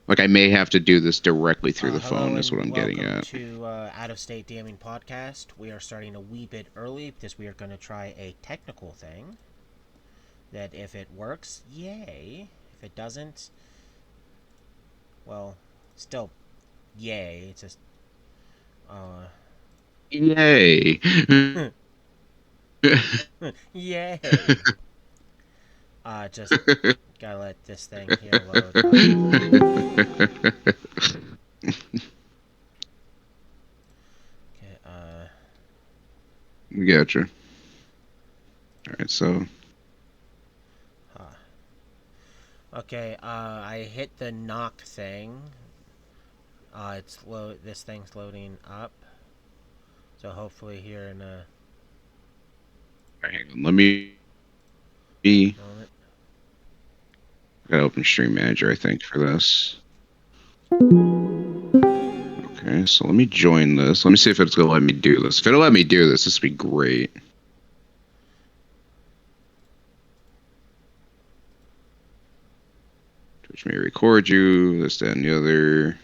Like, I may have to do this directly through the Hello phone, is what and I'm getting welcome at. to Out of State DMing Podcast. We are starting a wee bit early because we are going to try a technical thing that if it works, yay. If it doesn't, well, still yay. It's just, uh, Yay! yay. Just gotta let this thing here load up. Okay, Gotcha. Alright, so, huh. Okay, I hit the knock thing. This thing's loading up. So hopefully here in a hang on, let me. I moment. gotta open Stream Manager, I think, for this. Okay, so let me join this. Let me see if it's gonna let me do this. If it'll let me do this, this would be great. Twitch may record you, this, that, and the other.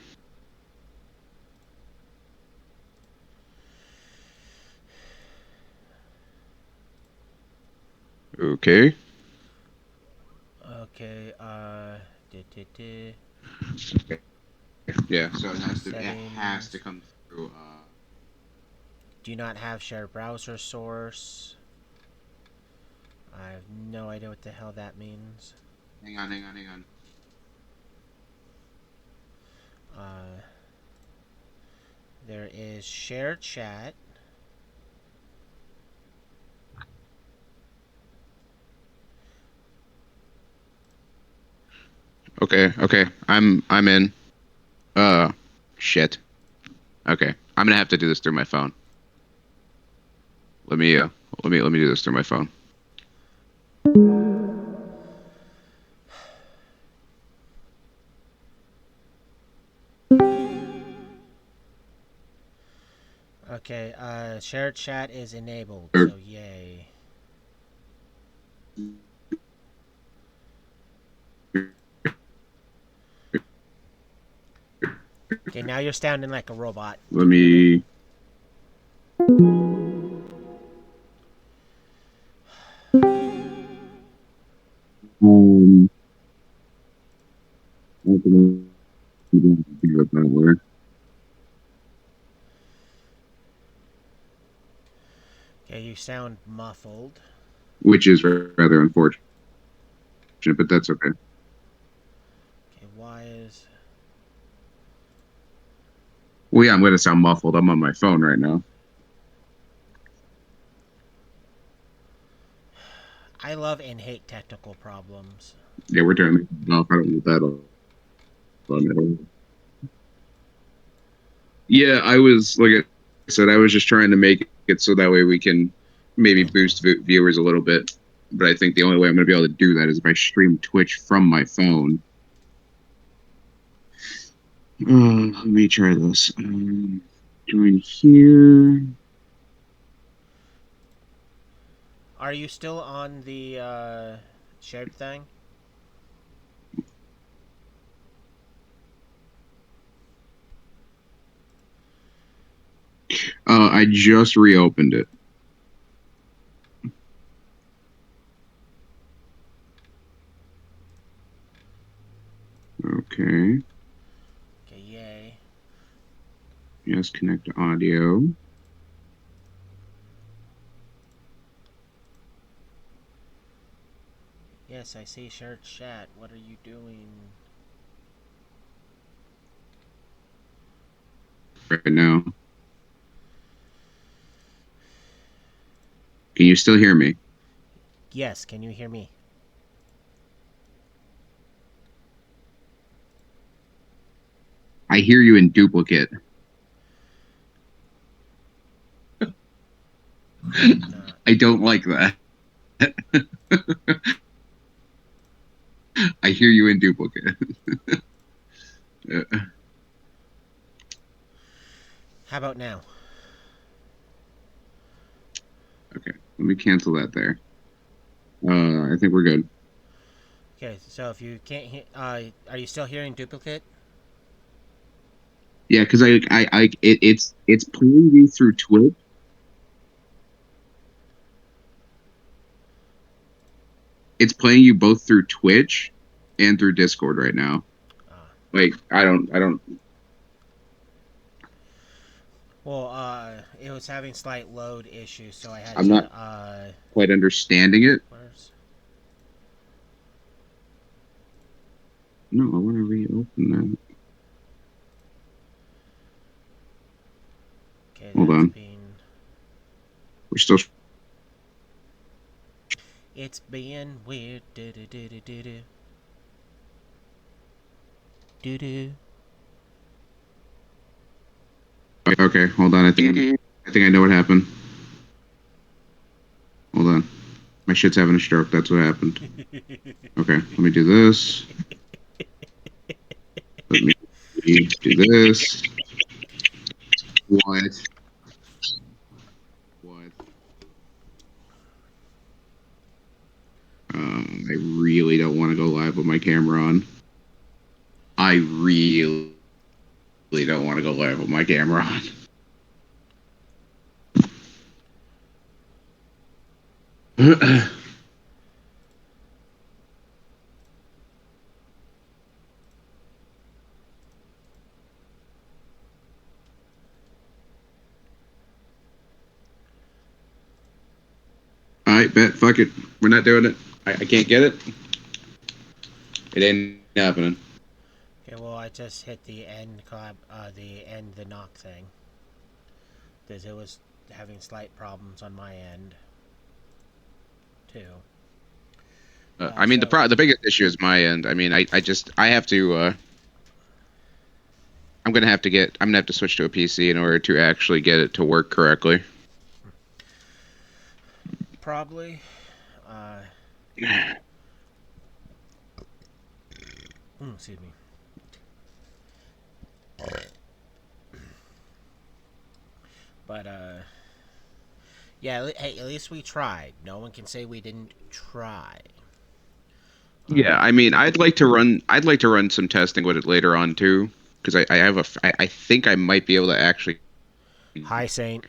Okay. Okay, Yeah, so it has to settings. come through. Do not have shared browser source. I have no idea what the hell that means. Hang on. Uh, there is share chat. Okay. I'm in. Uh, shit. Okay, I'm gonna have to do this through my phone. Let me let me do this through my phone. Okay, share chat is enabled, Or- so yay. Okay, now you're sounding like a robot. Let Can you hear me? me. Um, I can do it that way, Okay, you sound muffled. which is rather unfortunate, but that's okay. Okay, why is... Well, yeah, I'm gonna sound muffled. I'm on my phone right now. I love and hate technical problems. Yeah, we're turning it off. I don't need that on at all. Yeah, I was like I said, I was just trying to make it so that way we can maybe boost viewers a little bit. But I think the only way I'm going to be able to do that is if I stream Twitch from my phone. Let me try this. Join here. Are you still on the shared thing? I just reopened it. Okay. Okay, yay. Yes, connect to audio. Yes, I see shared chat. What are you doing? Right now. Can you still hear me? Yes, can you hear me? I hear you in duplicate. I do not. I don't like that. I hear you in duplicate. How about now? Okay, let me cancel that there. I think we're good. Okay, so if you can't hear, are you still hearing duplicate? Yeah, because it's pulling you through Twitch. It's playing you both through Twitch and through Discord right now. Uh, Like I don't. well, it was having slight load issues, so I had I'm not to, quite understanding it. where's... No, I want to reopen that. Okay, Hold that's on. being... We're still. It's being weird. Do-do-do-do-do-do. Do-do. Okay, hold on. I think I know what happened. Hold on. My shit's having a stroke. That's what happened. Okay, let me do this. Let me do this. What? What? I really don't want to go live with my camera on. I really don't want to go live with my camera on. All right, bet. Fuck it. We're not doing it. I can't get it. It ain't happening. Okay, well, I just hit the end the knock thing. Because it was having slight problems on my end, too. I mean, the biggest issue is my end. I mean, I have to. I'm gonna have to switch to a PC in order to actually get it to work correctly. Probably. Excuse me. But, yeah, hey, at least we tried. No one can say we didn't try. Yeah, I mean, I'd like to run some testing with it later on too, because I think I might be able to actually. Hi, Saint.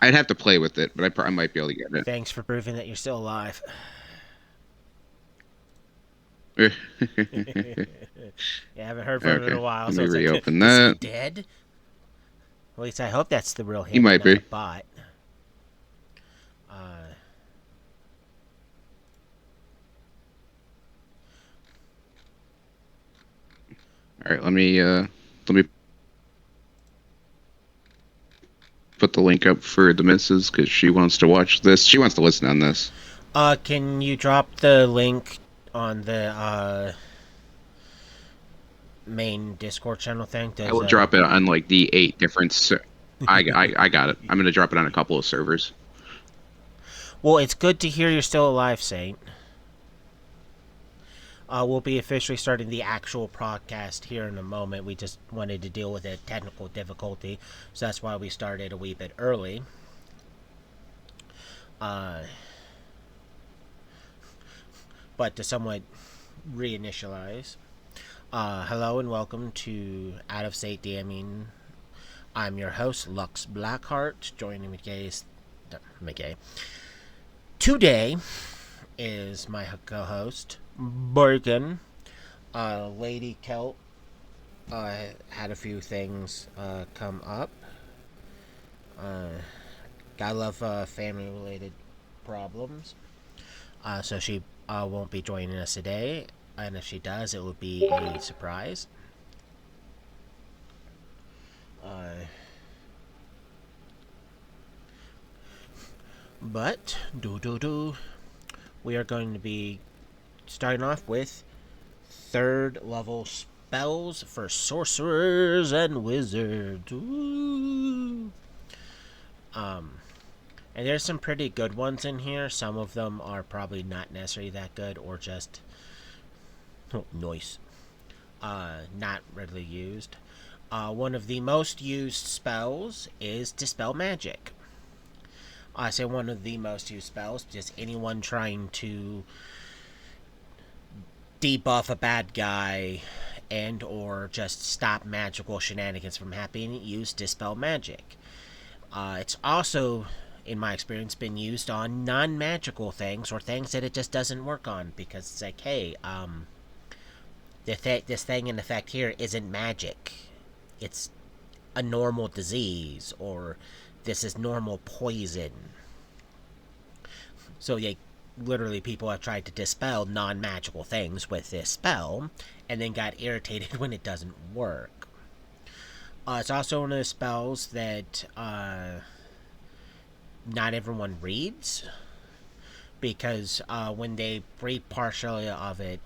I'd have to play with it, but I might be able to get Thanks for proving that you're still alive. it. Yeah, I haven't heard from him in Okay, a while, let so me it's like, reopen is he that. dead? At least I hope that's the real He him and might not be. a bot. Uh, All right, let me put the link up for the missus because she wants to watch this. She wants to listen on this. can you drop the link on the main Discord channel thing? I Does will drop it on like the 8 different. I got it. I'm gonna drop it on a couple of servers. Well, it's good to hear you're still alive, Saint. We'll be officially starting the actual podcast here in a moment. We just wanted to deal with a technical difficulty, so that's why we started a wee bit early. But to somewhat reinitialize, hello and welcome to Out of State DMing. I'm your host, lluksblackheart. Joining McKay. Today is my co-host, Bergen. LadyCelt had a few things come up. I love family-related problems. So she won't be joining us today. And if she does, it will be a surprise. But, we are going to be starting off with 3rd level spells for sorcerers and wizards. Ooh. And there's some pretty good ones in here. Some of them are probably not necessarily that good or just nice. Not readily used. One of the most used spells is Dispel Magic. I say one of the most used spells, just anyone trying to debuff a bad guy and or just stop magical shenanigans from happening, use Dispel Magic. It's also, in my experience, been used on non-magical things or things that it just doesn't work on because it's like, hey, this thing in effect here isn't magic. It's a normal disease, or this is normal poison. So yeah, literally people have tried to dispel non-magical things with this spell and then got irritated when it doesn't work. It's also one of the spells that not everyone reads because when they read partially of it,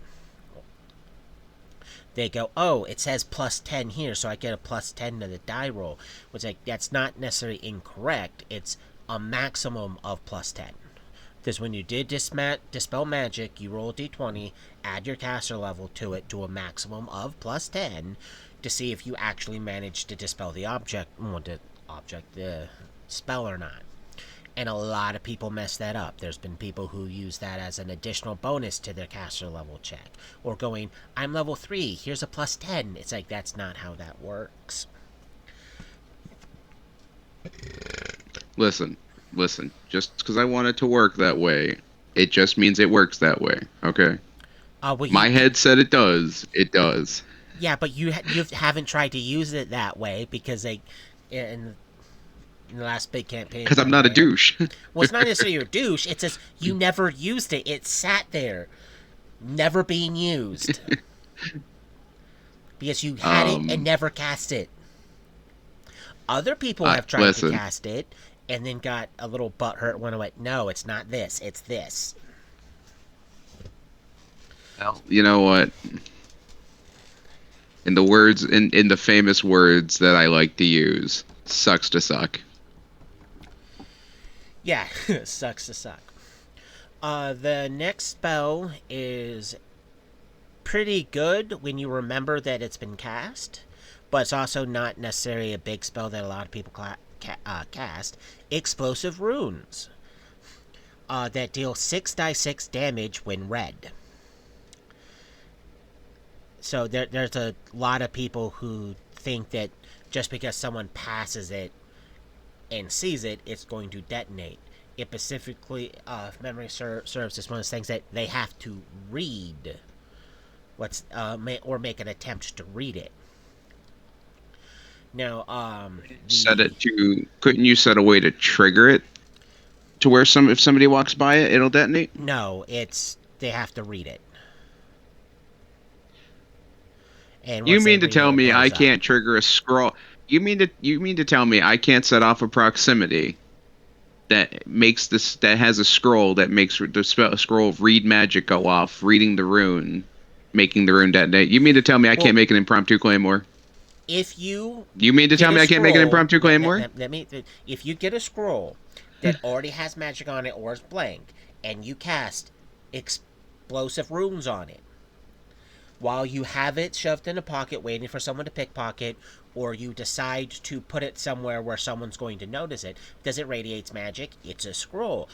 they go, oh, it says plus 10 here, so I get a plus 10 to the die roll. Which, like, that's not necessarily incorrect. It's a maximum of plus 10. Because when you did Dispel Magic, you roll a d20, add your caster level to it to a maximum of plus 10 to see if you actually manage to dispel the the spell or not. And a lot of people mess that up. There's been people who use that as an additional bonus to their caster level check. Or going, I'm level 3, here's a plus 10. It's like, that's not how that works. Listen. Just because I want it to work that way, it just means it works that way, okay? My head said it does. It does. Yeah, but you haven't tried to use it that way because in the last big campaign. Because I'm not a douche. Well, it's not necessarily a douche. It's just you never used it. It sat there, never being used. Because you had it and never cast it. Other people have tried to cast it and then got a little butthurt when I went, no, it's not this, it's this. Well, you know what? In the famous words that I like to use, sucks to suck. Yeah, sucks to suck. The next spell is pretty good when you remember that it's been cast, but it's also not necessarily a big spell that a lot of people cast. Explosive Runes. That deal 6d6 damage when read. So there's a lot of people who think that just because someone passes it and sees it, it's going to detonate. It specifically, if memory serves, is one of those things that they have to read or make an attempt to read it. Now, couldn't you set a way to trigger it to where if somebody walks by it, it'll detonate? No, they have to read it. And you mean to tell me I can't trigger a scroll? You mean to tell me I can't set off a proximity that has a scroll that makes the scroll of read magic go off, reading the rune, making the rune detonate? You mean to tell me I can't make an impromptu claymore? You mean to tell me I can't make an impromptu claymore? If you get a scroll that already has magic on it or is blank, and you cast explosive runes on it, while you have it shoved in a pocket waiting for someone to pickpocket, or you decide to put it somewhere where someone's going to notice it, because it radiates magic, it's a scroll.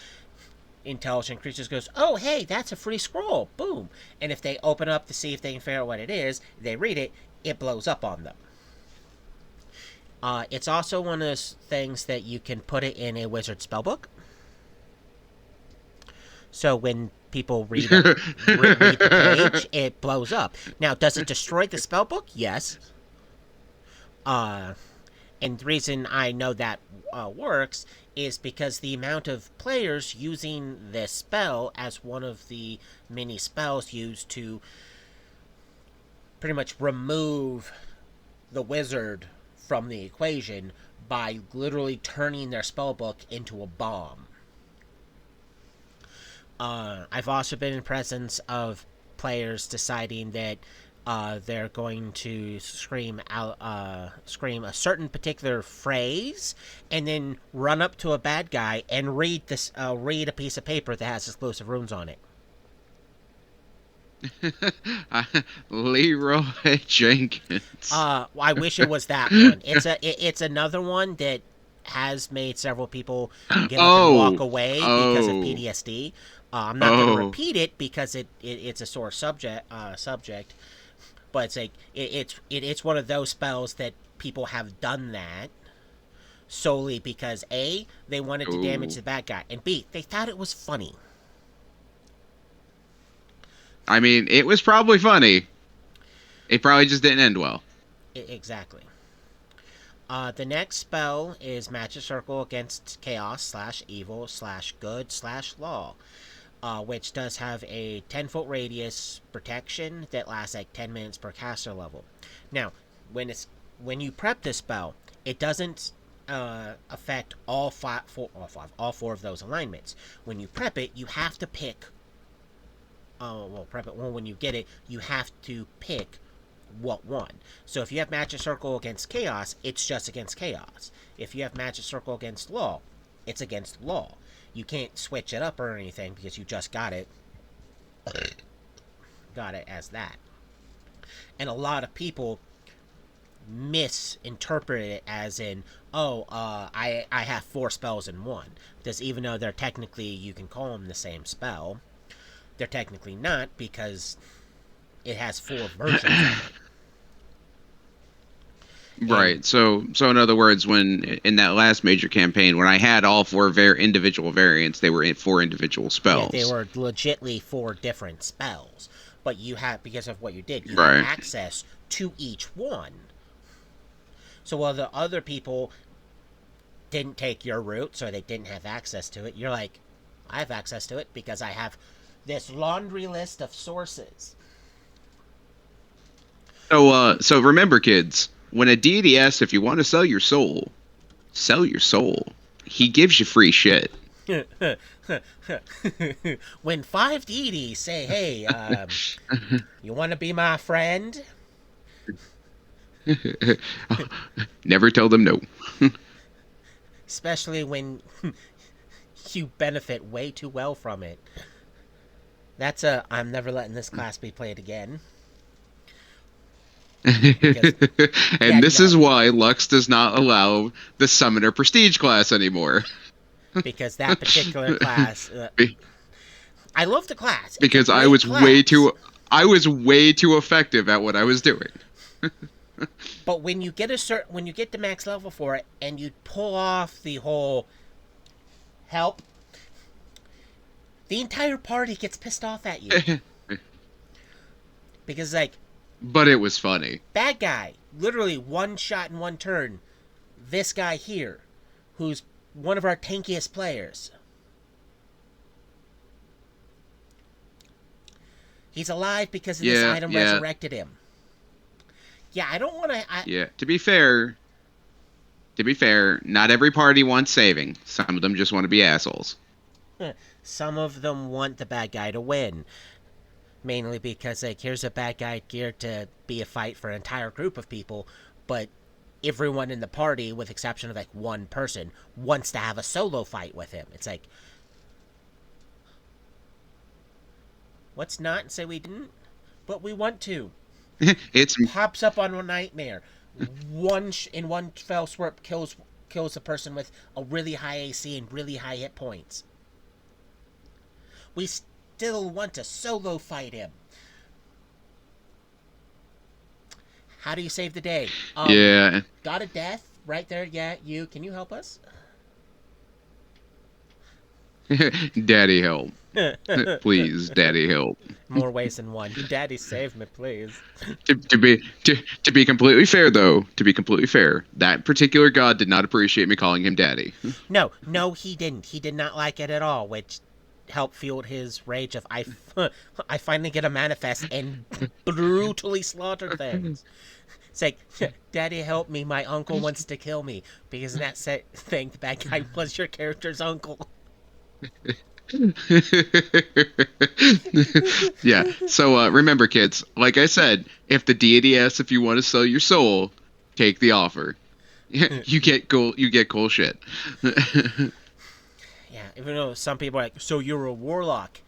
Intelligent creatures goes, oh, hey, that's a free scroll. Boom. And if they open up to see if they can figure out what it is, they read it, it blows up on them. It's also one of those things that you can put it in a wizard spellbook. So when people read the page, it blows up. Now, does it destroy the spellbook? Yes. And the reason I know that works is because the amount of players using this spell as one of the many spells used to pretty much remove the wizard from the equation by literally turning their spellbook into a bomb. I've also been in presence of players deciding that they're going to scream a certain particular phrase, and then run up to a bad guy and read a piece of paper that has explosive runes on it. Leroy Jenkins. I wish it was that one. It's another one that has made several people get up and walk away because of PTSD. I'm not going to repeat it because it's a sore subject. But it's like it's one of those spells that people have done that solely because A, they wanted to damage Ooh. the bad guy, and B, they thought it was funny. I mean, it was probably funny. It probably just didn't end well. Exactly. The next spell is Magic Circle against Chaos slash Evil slash Good slash Law, which does have a 10-foot radius protection that lasts like 10 minutes per caster level. Now, when you prep this spell, it doesn't affect all four of those alignments. When you prep it, you have to pick. Prep it. Well, when you get it, you have to pick what one. So if you have Magic Circle against Chaos, it's just against Chaos. If you have Magic Circle against Law, it's against Law. You can't switch it up or anything because you just got it as that. And a lot of people misinterpret it as in, I have four spells in one. Because even though they're technically, you can call them the same spell, they're technically not because it has four versions of it. Right. So in other words, when in that last major campaign, when I had all four individual variants, they were in four individual Yeah, they spells. were legitly four different spells. But you have, because of what you did, you have Right. access to each one. So while the other people didn't take your route, so they didn't have access to it, you're like, I have access to it because I have this laundry list of sources. So remember, kids, when a deity asks if you want to sell your soul. He gives you free shit. When five deities say, hey, you want to be my friend? Never tell them no. Especially when you benefit way too well from it. I'm never letting this class be played again. Because, yeah, And this no. is why Lux does not allow the Summoner Prestige class anymore. Because that particular class, I love the class. It's a Because great class. I was way too effective at what I was doing. But when you get when you get to max level for it, and you pull off the whole help, the entire party gets pissed off at you because like, But it was funny. bad guy, literally one shot in one turn. This guy here, who's one of our tankiest players, he's alive because of this item resurrected him. Yeah, I don't want to. Yeah. To be fair, not every party wants saving. Some of them just want to be assholes. Some of them want the bad guy to win. Mainly because, like, here's a bad guy geared to be a fight for an entire group of people, but everyone in the party, with exception of, like, one person, wants to have a solo fight with him. It's like, let's not say we didn't, but we want to. It's Pops up on a nightmare. In one fell swoop kills a person with a really high AC and really high hit points. We still want to solo fight him. How do you save the day? yeah. Got a death right there. Yeah, you. Can you help us? Daddy help. Please, daddy help. More ways than one. Daddy, save me, please. To be completely fair though, to be completely fair, that particular god did not appreciate me calling him daddy. No, he didn't. He did not like it at all, which helped fuel his rage of I finally get a manifest and brutally slaughter things. It's like, Daddy, help me. My uncle wants to kill me. Because in that thing, the bad guy was your character's uncle. Yeah. So remember, kids. Like I said, if the deity asks if you want to sell your soul, take the offer. You get cool. You get cool shit. Yeah, even though some people are like, so you're a warlock.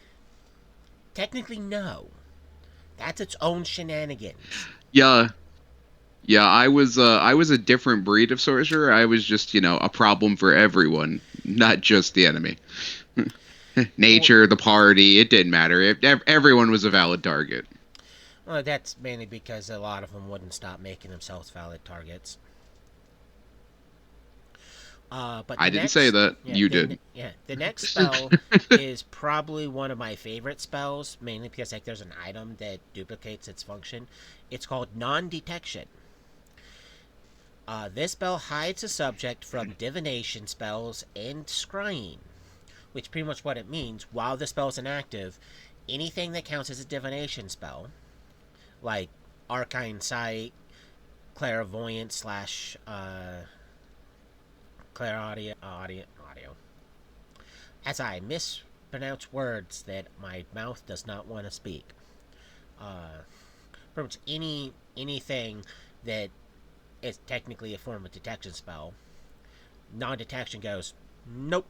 Technically, no. That's its own shenanigans. Yeah. Yeah. I was a different breed of sorcerer. I was just a problem for everyone, not just the enemy. Nature, the party, it didn't matter. Everyone was a valid target. Well, that's mainly because a lot of them wouldn't stop making themselves valid targets. But I didn't say that. You did. the next spell is probably one of my favorite spells, mainly because like there's an item that duplicates its function. It's called non-detection. This spell hides a subject from divination spells and scrying, which pretty much what it means. While the spell is inactive, anything that counts as a divination spell, like arcane sight, clairvoyance slash audio. As I mispronounce words that my mouth does not want to speak. Uh, Pretty much anything that is technically a form of detection spell. Non-detection goes nope.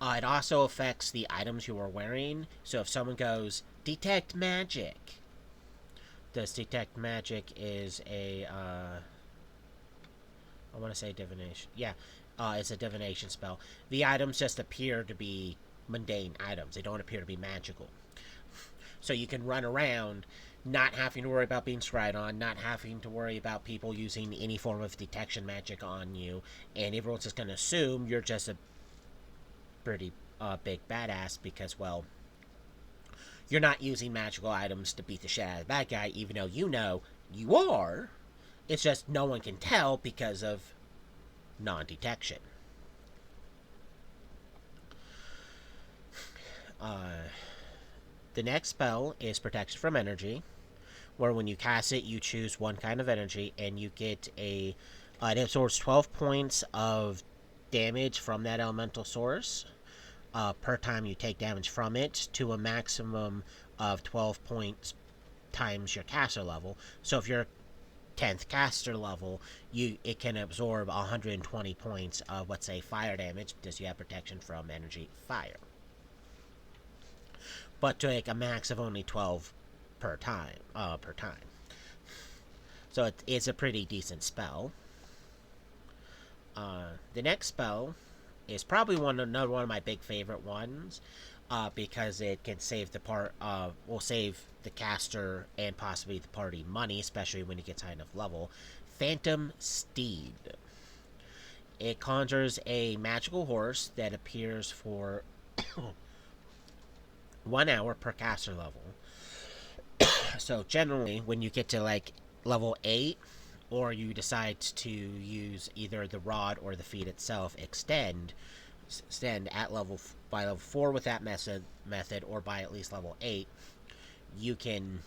It also affects the items you are wearing. So if someone goes detect magic, this detect magic is a I want to say divination. Yeah, it's a divination spell. The items just appear to be mundane items. They don't appear to be magical. So you can run around not having to worry about being scryed on, not having to worry about people using any form of detection magic on you, and everyone's just going to assume you're just a pretty big badass because, well, you're not using magical items to beat the shit out of that guy, even though you know you are. It's just no one can tell because of non-detection. Uh, the next spell is Protection from Energy, where when you cast it, you choose one kind of energy, and you get it absorbs 12 points of damage from that elemental source per time you take damage from it, to a maximum of 12 points times your caster level. So if you're 10th caster level, it can absorb 120 points of, let's say, fire damage because you have protection from energy fire. But to make a max of only 12 per time. So it's a pretty decent spell. The next spell is probably another one of my big favorite ones, because it can save will save the caster and possibly the party money, especially when it gets high enough level. Phantom Steed. It conjures a magical horse that appears for 1 hour per caster level. So generally, when you get to like level 8, or you decide to use either the rod or the feat itself, extend at by level 4 with that method, or by at least level 8, you can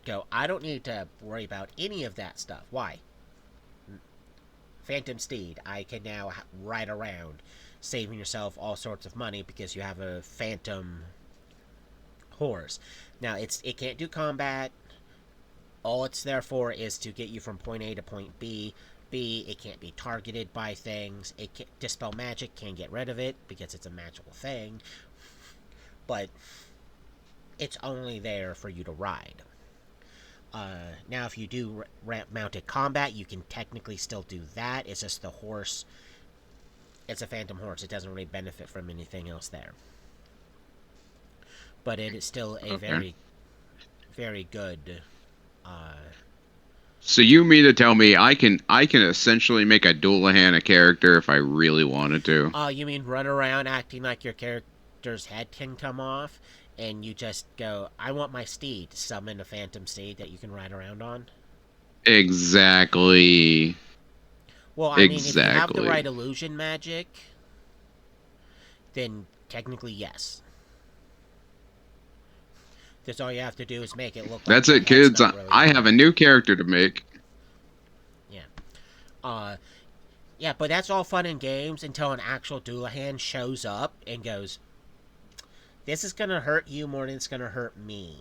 go, I don't need to worry about any of that stuff. Why? Phantom Steed. I can now ride around, saving yourself all sorts of money because you have a phantom horse. Now it can't do combat. All it's there for is to get you from point A to point B. It can't be targeted by things. It can dispel magic, can get rid of it because it's a magical thing. But it's only there for you to ride. Now, if you do mounted combat, you can technically still do that. It's just the horse. It's a phantom horse. It doesn't really benefit from anything else there. But it is still a very, very good. So you mean to tell me I can essentially make a Dullahan a character if I really wanted to? You mean run around acting like your character's head can come off, and you just go, I want my steed, summon a phantom steed that you can ride around on? Exactly. Well, I mean, if you have the right Exactly. illusion magic, then technically yes. Because all you have to do is make it look like That's your it, head's kids. not really I have there. a new character to make. Yeah. Uh, yeah, but that's all fun and games until an actual Dullahan shows up and goes, this is going to hurt you more than it's going to hurt me.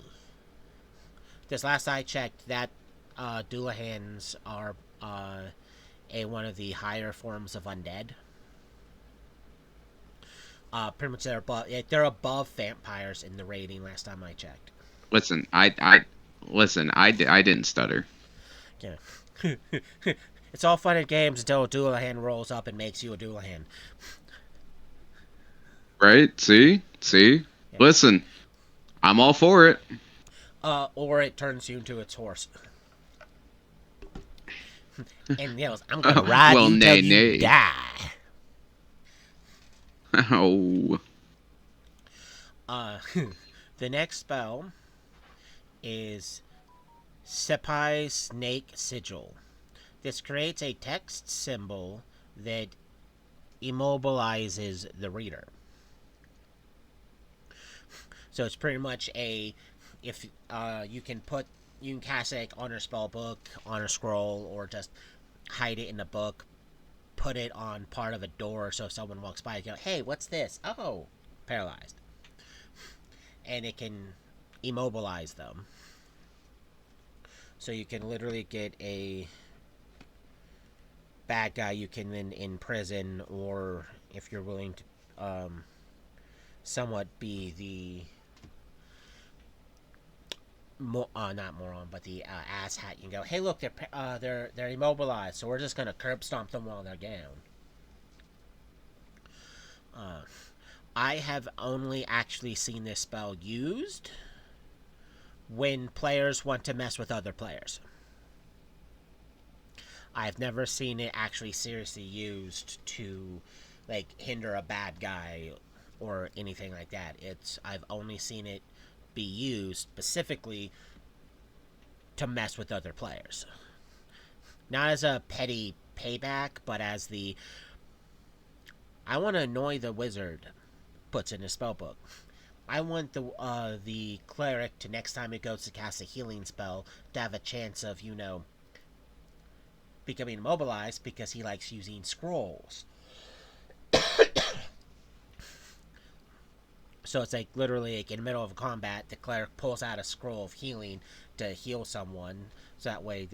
Because last I checked, that Dullahans are one of the higher forms of undead. Pretty much they're above vampires in the rating last time I checked. Listen, I didn't stutter. Yeah. It's all fun and games until a Dullahan rolls up and makes you a Dullahan. Right? See? See? Yeah. Listen, I'm all for it. Or it turns you into its horse and yells, "I'm gonna ride Well, you till nay, you nay. die." Oh. Uh, the next spell is Sepai Snake Sigil. This creates a text symbol that immobilizes the reader. So it's pretty much a if you can cast it on a spell book, on a scroll, or just hide it in a book. Put it on part of a door, so if someone walks by, you go, "Hey, what's this?" "Oh, paralyzed," and it can immobilize them. So you can literally get a bad guy you can then imprison, or if you're willing to somewhat be the not moron, but the ass hat. You can go, "Hey, look, they're immobilized, so we're just gonna curb stomp them while they're down." Uh, I have only actually seen this spell used when players want to mess with other players. I've never seen it actually seriously used to like hinder a bad guy or anything like that. I've only seen it be used specifically to mess with other players. Not as a petty payback, but as the "I want to annoy the wizard" puts in his spellbook. I want the cleric to, next time it goes to cast a healing spell, to have a chance of, becoming immobilized because he likes using scrolls. So it's like literally like in the middle of a combat, the cleric pulls out a scroll of healing to heal someone, so that way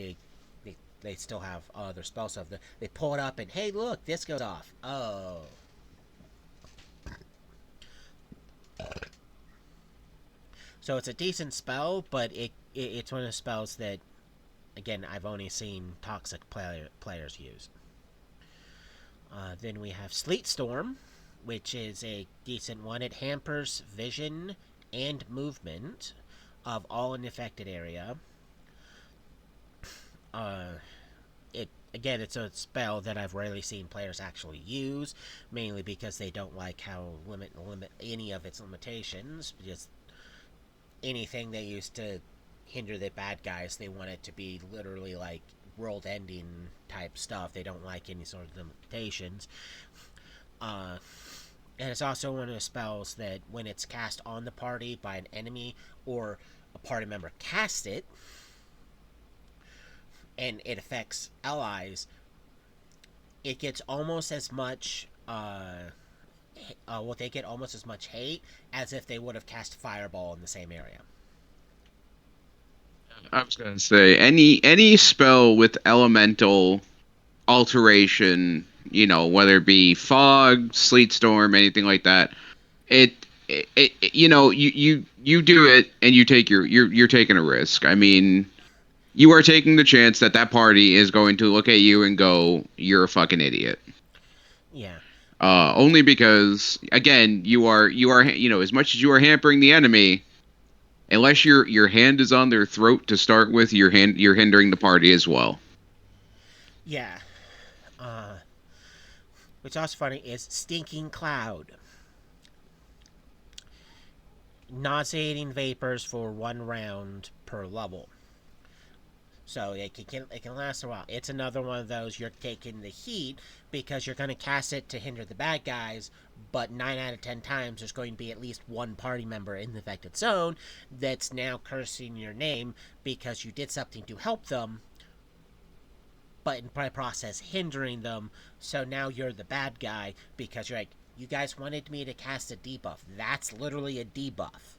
they still have their spell stuff. They pull it up and, "Hey, look, this goes off." Oh, so it's a decent spell, but it's one of the spells that, again, I've only seen toxic players use. Then we have Sleet Storm, which is a decent one. It hampers vision and movement of all in the affected area. Uh, it's a spell that I've rarely seen players actually use, mainly because they don't like how limit any of its limitations. Just anything they use to hinder the bad guys, they want it to be literally like world-ending type stuff. They don't like any sort of limitations. Uh, and it's also one of the spells that when it's cast on the party by an enemy or a party member casts it, and it affects allies, it gets almost as much. They get almost as much hate as if they would have cast Fireball in the same area. I was gonna say any spell with elemental alteration, whether it be fog, sleet storm, anything like that, it, you do it and you take you're taking a risk. I mean, you are taking the chance that that party is going to look at you and go, "You're a fucking idiot." Yeah. Uh, Only because, again, you are as much as you are hampering the enemy, unless your hand is on their throat to start with, you're hindering the party as well. yeah. Uh, what's also funny is Stinking Cloud. Nauseating vapors for 1 round per level. So it can last a while. It's another one of those you're taking the heat because you're going to cast it to hinder the bad guys, but 9 out of 10 times there's going to be at least one party member in the affected zone that's now cursing your name because you did something to help them, but in the process hindering them. So now you're the bad guy because you're like, "You guys wanted me to cast a debuff. That's literally a debuff."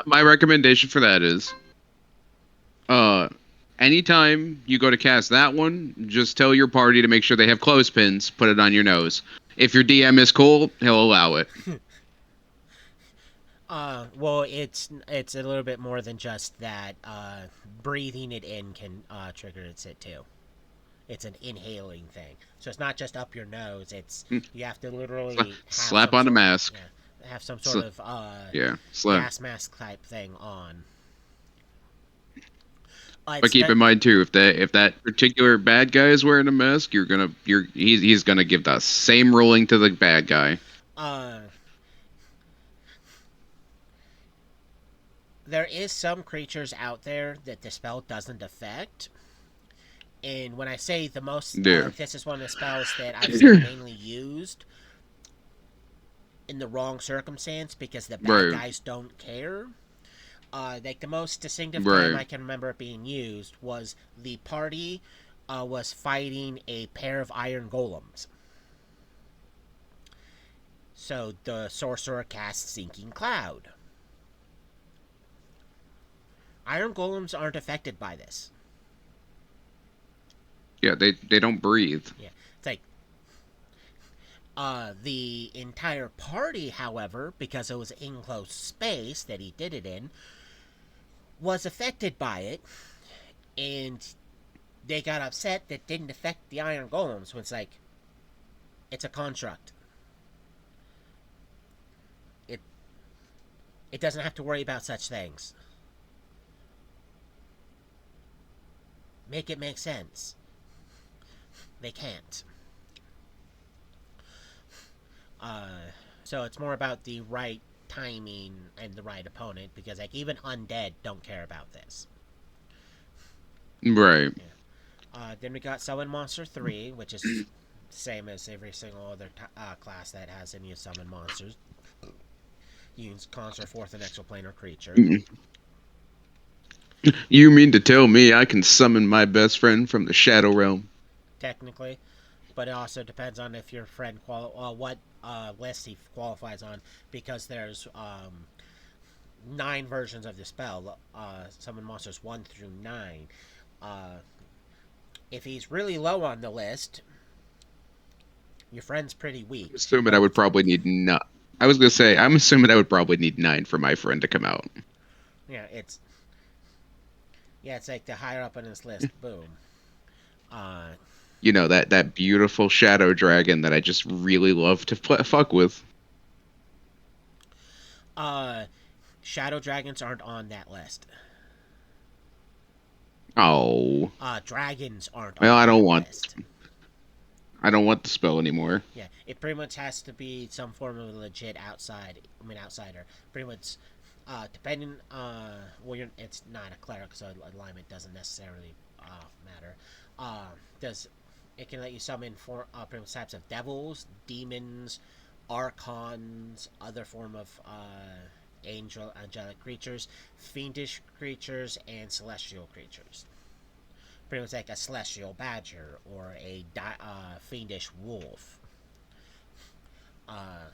My recommendation for that is, uh, anytime you go to cast that one, just tell your party to make sure they have clothespins. Put it on your nose. If your DM is cool, he'll allow it. Well, it's a little bit more than just that. Breathing it in can trigger it too. It's an inhaling thing, so it's not just up your nose. It's you have to literally have Slap some on a sort. mask. Yeah, have some sort So, of yeah, slow. gas mask type thing on. But It's keep in mind too, if that particular bad guy is wearing a mask, he's gonna give the same ruling to the bad guy. uh, there is some creatures out there that the spell doesn't affect. And when I say the most, Yeah. this is one of the spells that I've seen mainly used in the wrong circumstance because the bad Right. guys don't care. Like the most distinctive time Right. I can remember it being used was the party was fighting a pair of iron golems. So the sorcerer casts Sinking Cloud. Iron golems aren't affected by this. Yeah, they don't breathe. Yeah, it's like the entire party, however, because it was enclosed space that he did it in, was affected by it, and they got upset that didn't affect the iron golems. So it's like it's a construct. It it doesn't have to worry about such things. Make it make sense. They can't. Uh, so it's more about the right timing and the right opponent because like even undead don't care about this. Right. Yeah. Then we got Summon Monster 3, which is same as every single other class that has any summon monsters. You can conjure forth an exoplanar creature. You mean to tell me I can summon my best friend from the Shadow Realm? Technically, but it also depends on if your friend what list he qualifies on, because there's 9 versions of the spell. Summon monsters 1 through 9. Uh, if he's really low on the list, your friend's pretty weak. I'm assuming I But would probably need not. I was gonna say I'm assuming I would probably need 9 for my friend to come out. yeah, it's like the higher up on this list, boom. Uh, You know that beautiful shadow dragon that I just really love to fuck with. uh, Shadow dragons aren't on that list. Oh, Dragons aren't well, on that list. I don't want the spell anymore. Yeah, it pretty much has to be some form of legit outsider. Pretty much, depending, well, it's not a cleric, so alignment doesn't necessarily matter. Does it can let you summon for pretty much types of devils, demons, archons, other form of angelic creatures, fiendish creatures, and celestial creatures. Pretty much like a celestial badger or a fiendish wolf. Uh,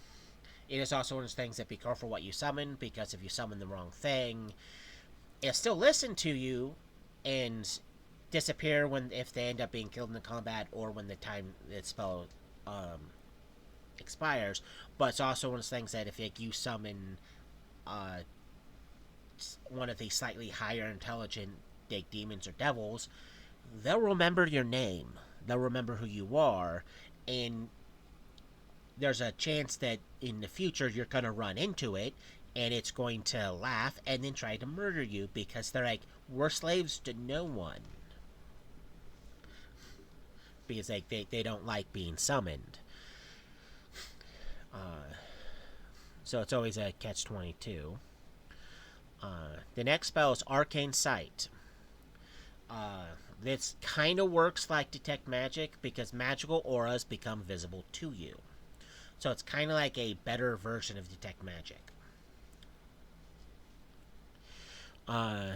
it is also one of those things that be careful what you summon, because if you summon the wrong thing, it'll still listen to you and disappear when if they end up being killed in the combat or when the time the spell um, expires. But it's also one of those things that if like, you summon uh, one of the slightly higher intelligent like demons or devils, they'll remember your name. They'll remember who you are, and there's a chance that in the future you're going to run into it and it's going to laugh and then try to murder you because they're like, we're slaves to no one. Because like they don't like being summoned. Uh, so it's always a catch 22. The next spell is Arcane Sight. This kind of works like Detect Magic because magical auras become visible to you. So it's kind of like a better version of Detect Magic. Uh,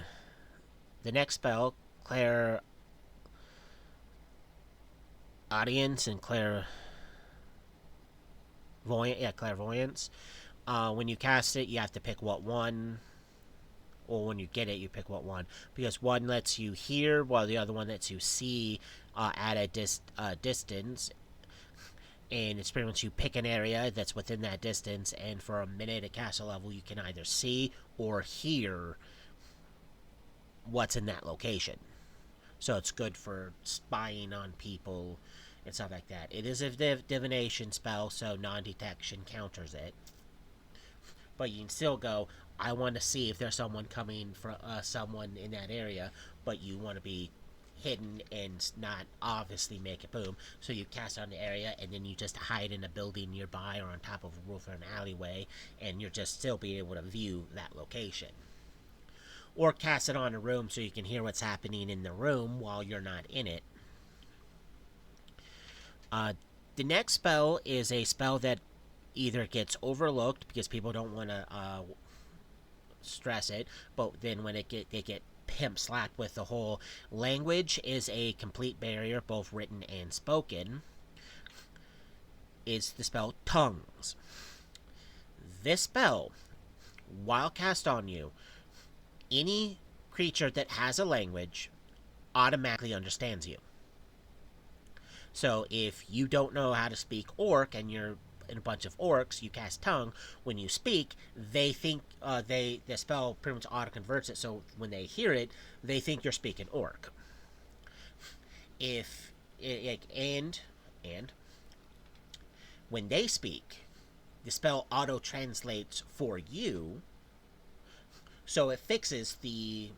the next spell, Clair Audience and Clairvoyance. When you cast it, you have to pick what one, or when you get it, you pick what one, because one lets you hear, while the other one lets you see at a distance. And it's pretty much you pick an area that's within that distance, and for a minute at castle level, you can either see or hear what's in that location. So it's good for spying on people and stuff like that. It is a divination spell, so non-detection counters it. but you can still go, I want to see if there's someone coming from someone in that area, but you want to be hidden and not obviously make it boom. So you cast on the area, and then you just hide in a building nearby or on top of a roof or an alleyway, and you're just still being able to view that location. Or cast it on a room so you can hear what's happening in the room while you're not in it. Uh, the next spell is a spell that either gets overlooked because people don't want to stress it, but then when they get pimp slapped with the whole language is a complete barrier, both written and spoken, is the spell Tongues. This spell, while cast on you, any creature that has a language automatically understands you. So if you don't know how to speak orc and you're in a bunch of orcs, you cast tongue. When you speak, they think the spell pretty much auto converts it. So when they hear it, they think you're speaking orc. If and when they speak, the spell auto translates for you, so it fixes the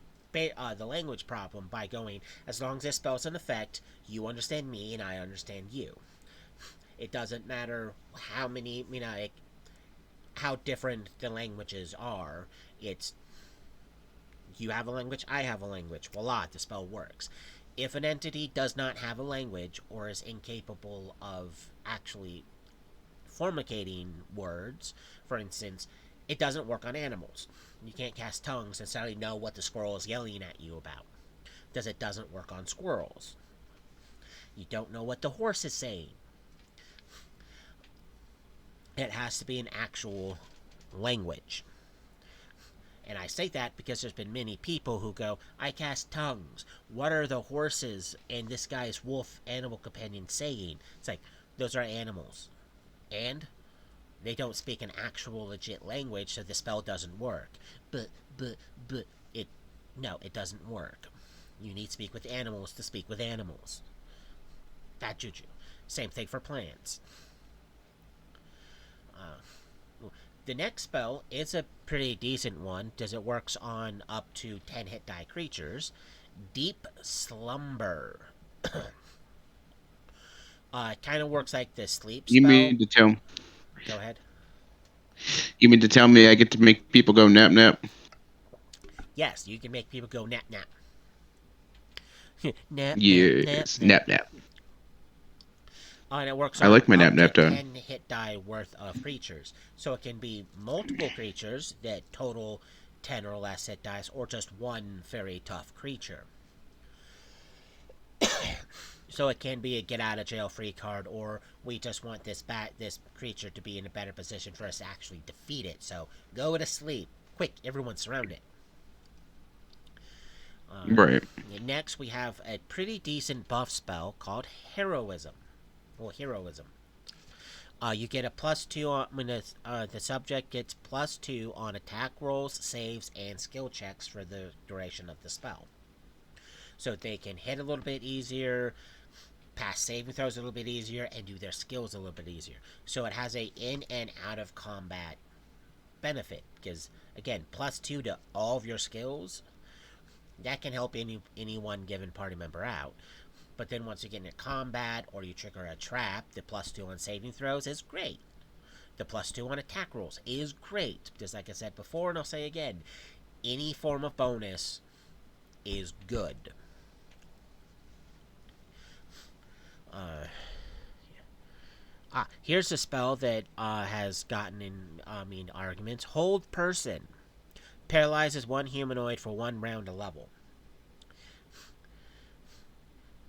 language problem by going, as long as this spell's in effect, you understand me and I understand you. It doesn't matter how many, how different the languages are. It's, you have a language, I have a language. Voila, the spell works. If an entity does not have a language or is incapable of actually formicating words, for instance, it doesn't work on animals. You can't cast tongues and suddenly know what the squirrel is yelling at you about, because it doesn't work on squirrels. You don't know what the horse is saying. It has to be an actual language. And I say that because there's been many people who go, I cast tongues. What are the horses and this guy's wolf animal companion saying? It's like, those are animals. And they don't speak an actual legit language, so the spell doesn't work. But, it, no, it doesn't work. You need to speak with animals to speak with animals. That juju. Same thing for plants. The next spell is a pretty decent one, because it works on up to 10 hit die creatures. Deep Slumber. It kind of works like the sleep You spell. mean to tell Go ahead. you mean to tell me I get to make people go nap nap? Yes, you can make people go nap nap. Nap nap nap Yes, nap. nap nap. And it works I on like my nap up to nap done. 10 hit die worth of creatures. So it can be multiple creatures that total 10 or less hit dice, or just one very tough creature. So it can be a get out of jail free card, or we just want this creature to be in a better position for us to actually defeat it. So go to sleep. Quick, everyone surround it. Right. Next, we have a pretty decent buff spell called Heroism. Well, Heroism. You get a +2 on when the subject gets +2 on attack rolls, saves, and skill checks for the duration of the spell. So they can hit a little bit easier, pass saving throws a little bit easier, and do their skills a little bit easier. So it has a in and out of combat benefit, because again, +2 to all of your skills, that can help any one given party member out. But then once you get into combat or you trigger a trap, the +2 on saving throws is great. The +2 on attack rolls is great, because like I said before, and I'll say again, any form of bonus is good. Here's a spell that has gotten in arguments. Hold Person paralyzes one humanoid for 1 round a level.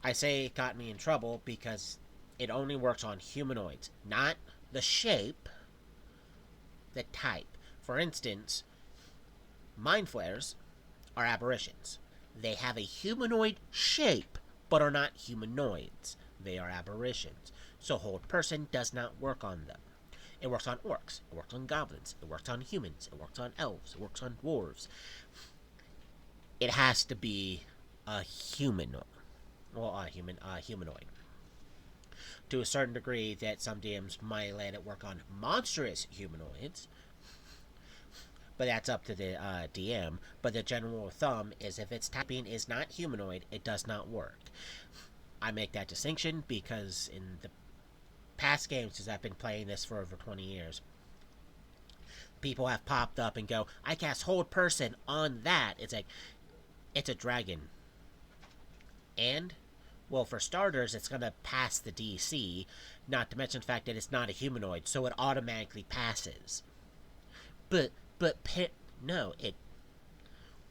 I say it got me in trouble because it only works on humanoids, not the shape, the type. For instance, mind flayers are aberrations. They have a humanoid shape, but are not humanoids. They are aberrations. So Hold Person does not work on them. It works on orcs, it works on goblins, it works on humans, it works on elves, it works on dwarves. It has to be a human, humanoid. To a certain degree, that some DMs might let it work on monstrous humanoids, but that's up to the DM. But the general thumb is if its typing is not humanoid, it does not work. I make that distinction because in the past games, since I've been playing this for over 20 years, people have popped up and go, I cast hold person on that. It's like, it's a dragon. And, well, for starters, it's going to pass the DC, not to mention the fact that it's not a humanoid, so it automatically passes. But, but, no,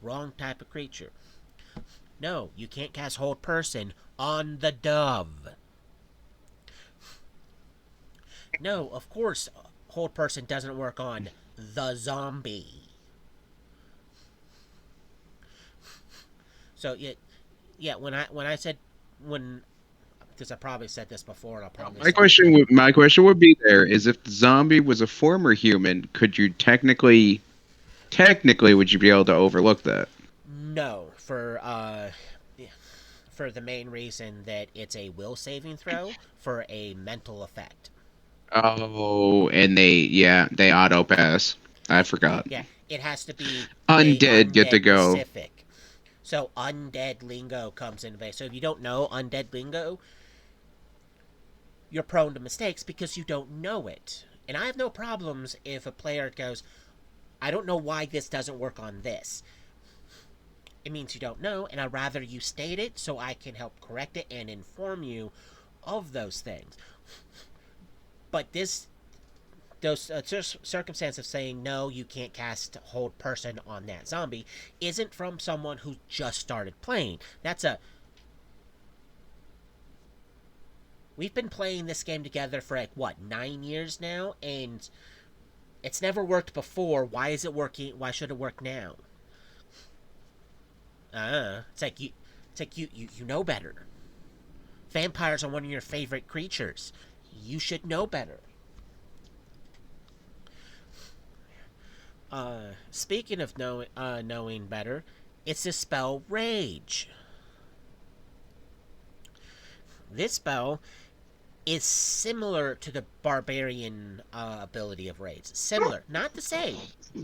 wrong type of creature. No, you can't cast hold person on the dove. No, of course, hold person doesn't work on the zombie. So yeah. When I said when, because I probably said this before, and I'll probably say it again. My question would be there is if the zombie was a former human, could you technically would you be able to overlook that? No, for the main reason that it's a will saving throw for a mental effect. Oh, and they auto pass. I forgot. Yeah, it has to be a Undead get to undead go. Pacific. So undead lingo comes into play. So if you don't know undead lingo, you're prone to mistakes because you don't know it. And I have no problems if a player goes, I don't know why this doesn't work on this. It means you don't know, and I'd rather you state it so I can help correct it and inform you of those things. But those circumstances of saying no, you can't cast hold person on that zombie isn't from someone who just started playing. We've been playing this game together for like what 9 years now, and it's never worked before. Why is it working? Why should it work now? It's like you know better. Vampires are one of your favorite creatures. You should know better. Speaking of knowing better, it's the spell Rage. This spell is similar to the barbarian ability of Rage. Similar, not the same.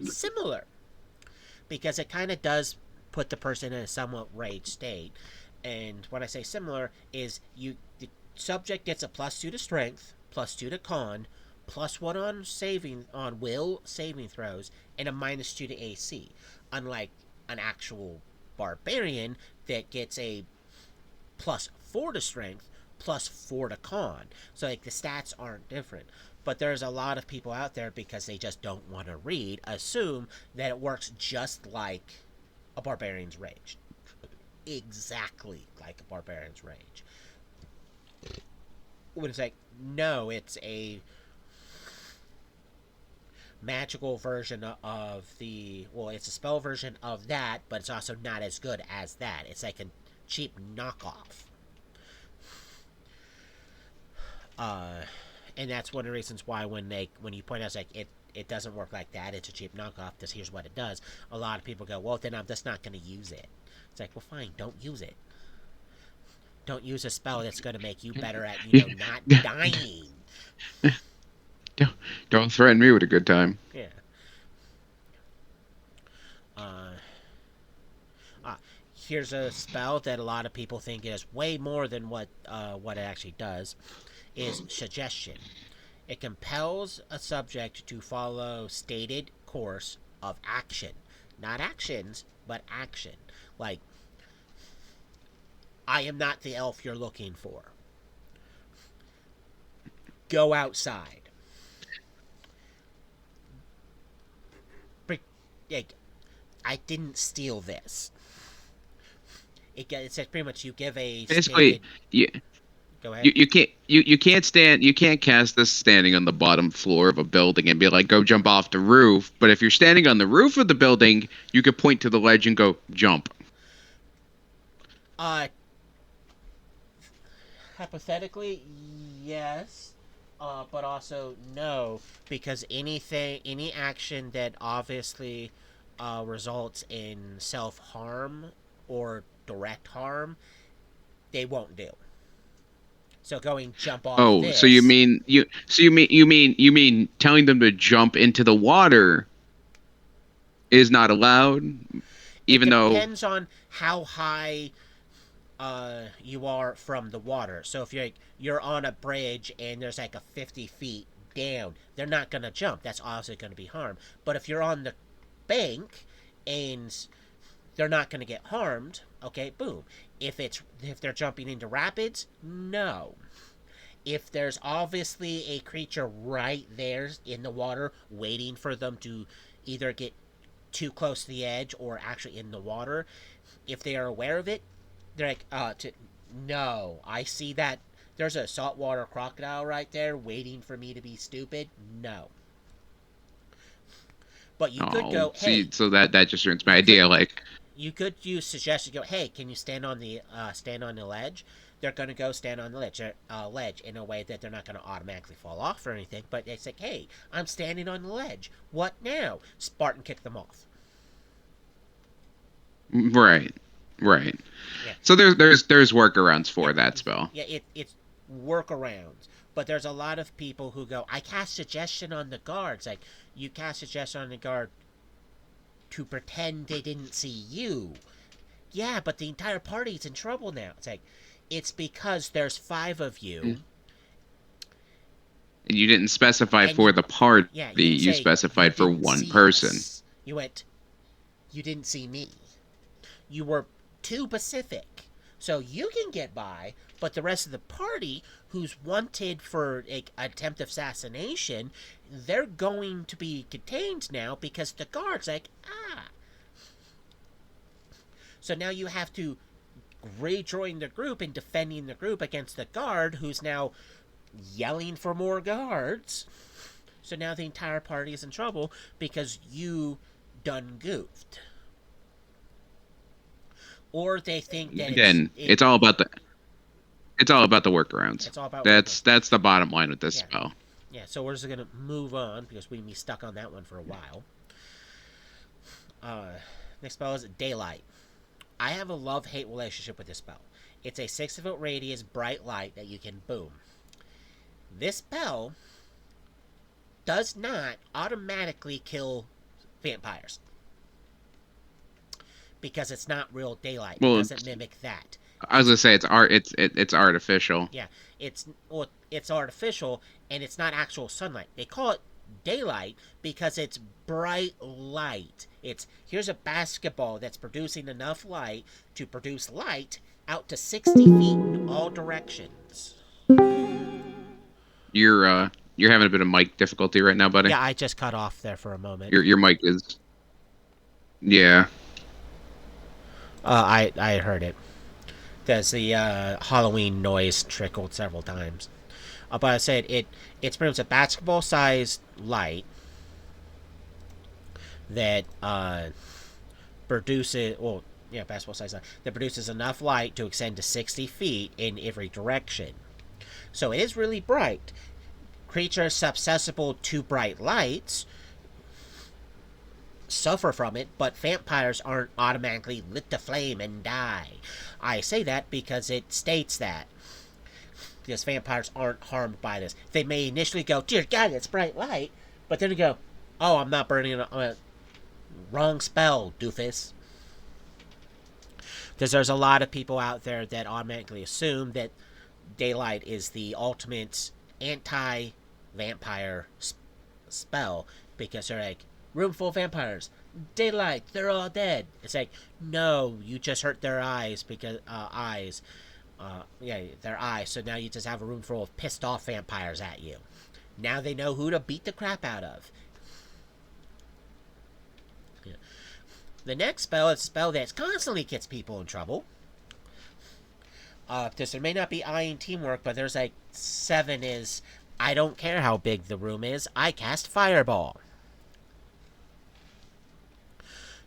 Similar, because it kind of does put the person in a somewhat rage state. And when I say similar, is the subject gets a +2 to strength, +2 to con, +1 on will saving throws, and a -2 to AC. Unlike an actual barbarian that gets a +4 to strength, +4 to con. So like the stats aren't different. But there's a lot of people out there, because they just don't want to read, assume that it works just like a barbarian's rage. Exactly like a barbarian's rage. When it's like, no, it's a magical version of it's a spell version of that, but it's also not as good as that. It's like a cheap knockoff. And that's one of the reasons why when you point out, it's like it doesn't work like that, it's a cheap knockoff, because here's what it does. A lot of people go, well, then I'm just not going to use it. It's like, well, fine, don't use it. Don't use a spell that's going to make you better at, not dying. don't, don't threaten me with a good time. Yeah. Uh, Here's a spell that a lot of people think is way more than what it actually does. Is suggestion. It compels a subject to follow stated course of action. Not actions, but action. Like, I am not the elf you're looking for. Go outside. I didn't steal this. It says pretty much you give a Basically, stated. you, Go ahead. you can't cast this standing on the bottom floor of a building and be like, go jump off the roof. But if you're standing on the roof of the building, you could point to the ledge and go jump. Uh, Hypothetically, yes, but also no, because any action that obviously results in self harm or direct harm, they won't do. So going jump off Oh, this. you mean telling them to jump into the water is not allowed, It even though. depends on how high you are from the water. So if you're on a bridge and there's like a 50 feet down, they're not gonna jump. That's obviously gonna be harm. But if you're on the bank and they're not gonna get harmed, okay, boom. If they're jumping into rapids, no. If there's obviously a creature right there in the water waiting for them to either get too close to the edge or actually in the water, if they are aware of it, they're like, no, I see that. There's a saltwater crocodile right there waiting for me to be stupid. No. But you could Oh, go, see, hey, so that just ruins my you could idea. Like, you could use suggestions. Go, hey, can you stand on the ledge? They're gonna go stand on the ledge in a way that they're not gonna automatically fall off or anything. But they say, hey, I'm standing on the ledge. What now? Spartan kick them off. right, right. Yeah, So there's workarounds yeah, for that spell. yeah. It's workarounds. But there's a lot of people who go, I cast suggestion on the guards. Like, you cast suggestion on the guard to pretend they didn't see you. Yeah, but the entire party's in trouble now. It's like, it's because there's five of you, And you didn't specify and you, for the party. yeah, you didn't You say you specified for didn't one see person. us. You went, you didn't see me. You were too specific. So you can get by, but the rest of the party, who's wanted for like attempt assassination, they're going to be contained now because the guard's like, ah. So now you have to rejoin the group and defending the group against the guard who's now yelling for more guards. So now the entire party is in trouble because you done goofed. Or they think that Again, it's all about the workarounds. it's all about working. That's the bottom line with this Yeah, spell. yeah. So we're just gonna move on because we be stuck on that one for a while. Uh, Next spell is Daylight. I have a love-hate relationship with this spell. It's a 60-foot radius bright light that you can boom. This spell does not automatically kill vampires because it's not real daylight. It Well, doesn't mimic that. I was It's gonna say it's artificial. yeah, it's artificial and it's not actual sunlight. They call it daylight because it's bright light. It's here's a basketball that's producing enough light to produce light out to 60 feet in all directions. You're having a bit of mic difficulty right now, buddy. Yeah, I just cut off there for a moment. Your mic is yeah. I heard it. There's the Halloween noise trickled several times. But I said it's pretty much a basketball sized light that produces basketball sized light that produces enough light to extend to 60 feet in every direction. So it is really bright. Creatures susceptible to bright lights suffer from it, but vampires aren't automatically lit to flame and die. I say that because it states that. Because vampires aren't harmed by this. They may initially go, dear God, it's bright light, but then they go, oh, I'm not burning it. Wrong spell, doofus. Because there's a lot of people out there that automatically assume that daylight is the ultimate anti-vampire spell because they're like, room full of vampires, daylight, they're all dead. It's like, no, you just hurt their eyes because their eyes. So now you just have a room full of pissed off vampires at you. Now they know who to beat the crap out of. Yeah. The next spell is a spell that constantly gets people in trouble. Because there may not be eye and teamwork, but there's like 7 is, I don't care how big the room is, I cast Fireball.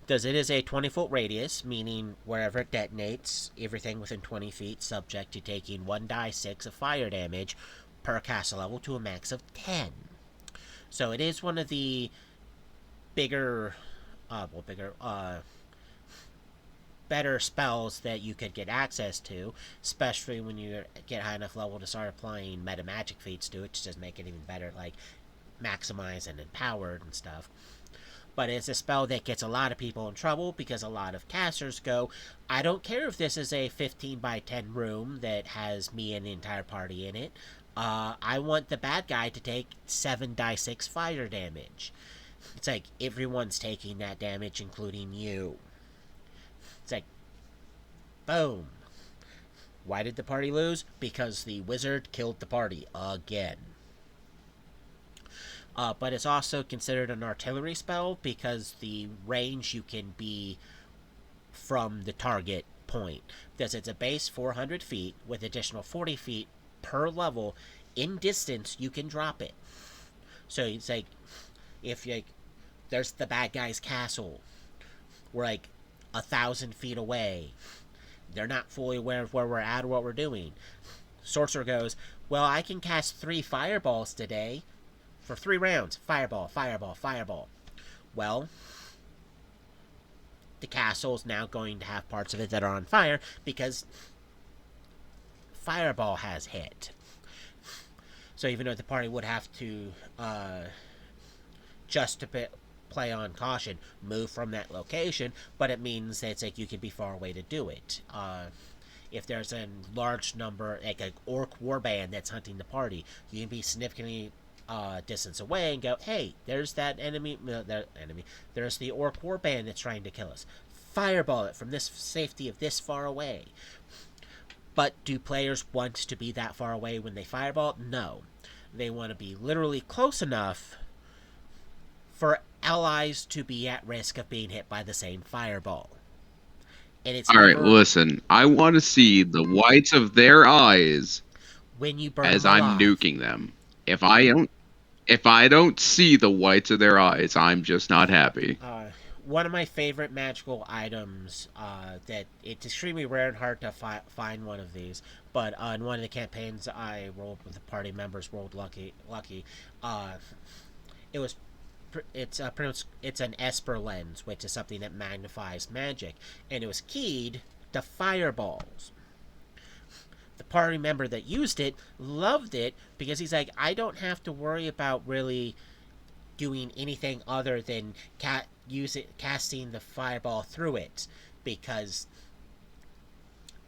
Because it is a 20-foot radius, meaning wherever it detonates, everything within 20 feet subject to taking 1d6 of fire damage per caster level to a max of 10. So it is one of the bigger, better spells that you could get access to, especially when you get high enough level to start applying meta magic feats to it to just make it even better, like maximize and empowered and stuff. but it's a spell that gets a lot of people in trouble because a lot of casters go, I don't care if this is a 15 by 10 room that has me and the entire party in it. I want the bad guy to take 7 die 6 fire damage. It's like everyone's taking that damage, including you. It's like, boom. Why did the party lose? Because the wizard killed the party again. But it's also considered an artillery spell because the range you can be from the target point. Because it's a base 400 feet with additional 40 feet per level. In distance, you can drop it. So it's like, if you, there's the bad guy's castle. We're like 1,000 feet away. They're not fully aware of where we're at or what we're doing. Sorcerer goes, well, I can cast 3 fireballs today for 3 rounds. Fireball, fireball, fireball. Well, the castle is now going to have parts of it that are on fire because fireball has hit. So even though the party would have to, just to play on caution, move from that location, but it means that it's like you can be far away to do it. If there's a large number, like an orc warband that's hunting the party, you can be significantly distance away and go, hey, there's that enemy. There's the orc warband that's trying to kill us. Fireball it from this safety of this far away. But do players want to be that far away when they fireball? No. They want to be literally close enough for allies to be at risk of being hit by the same fireball. And it's All right, listen. I want to see the whites of their eyes when you burn as them I'm alive. nuking them. If I don't see the whites of their eyes, I'm just not happy. One of my favorite magical items that it's extremely rare and hard to find one of these, but in one of the campaigns I rolled with the party members, rolled lucky. It was it's an Esper lens, which is something that magnifies magic, and it was keyed to fireballs. The party member that used it loved it because he's like, I don't have to worry about really doing anything other than casting the fireball through it, because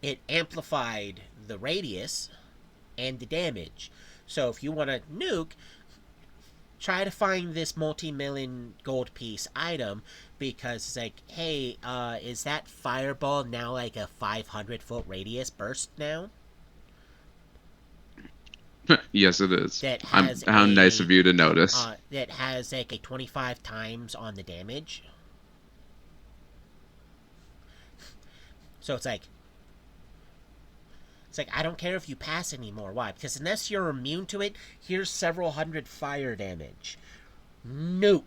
it amplified the radius and the damage. So if you want to nuke, try to find this multi-million gold piece item, because it's like, hey, is that fireball now like a 500-foot radius burst now? Yes, it is. That has how nice of you to notice. That has like a 25 times on the damage. So it's like I don't care if you pass anymore. Why? Because unless you're immune to it, here's several hundred fire damage. Nuke.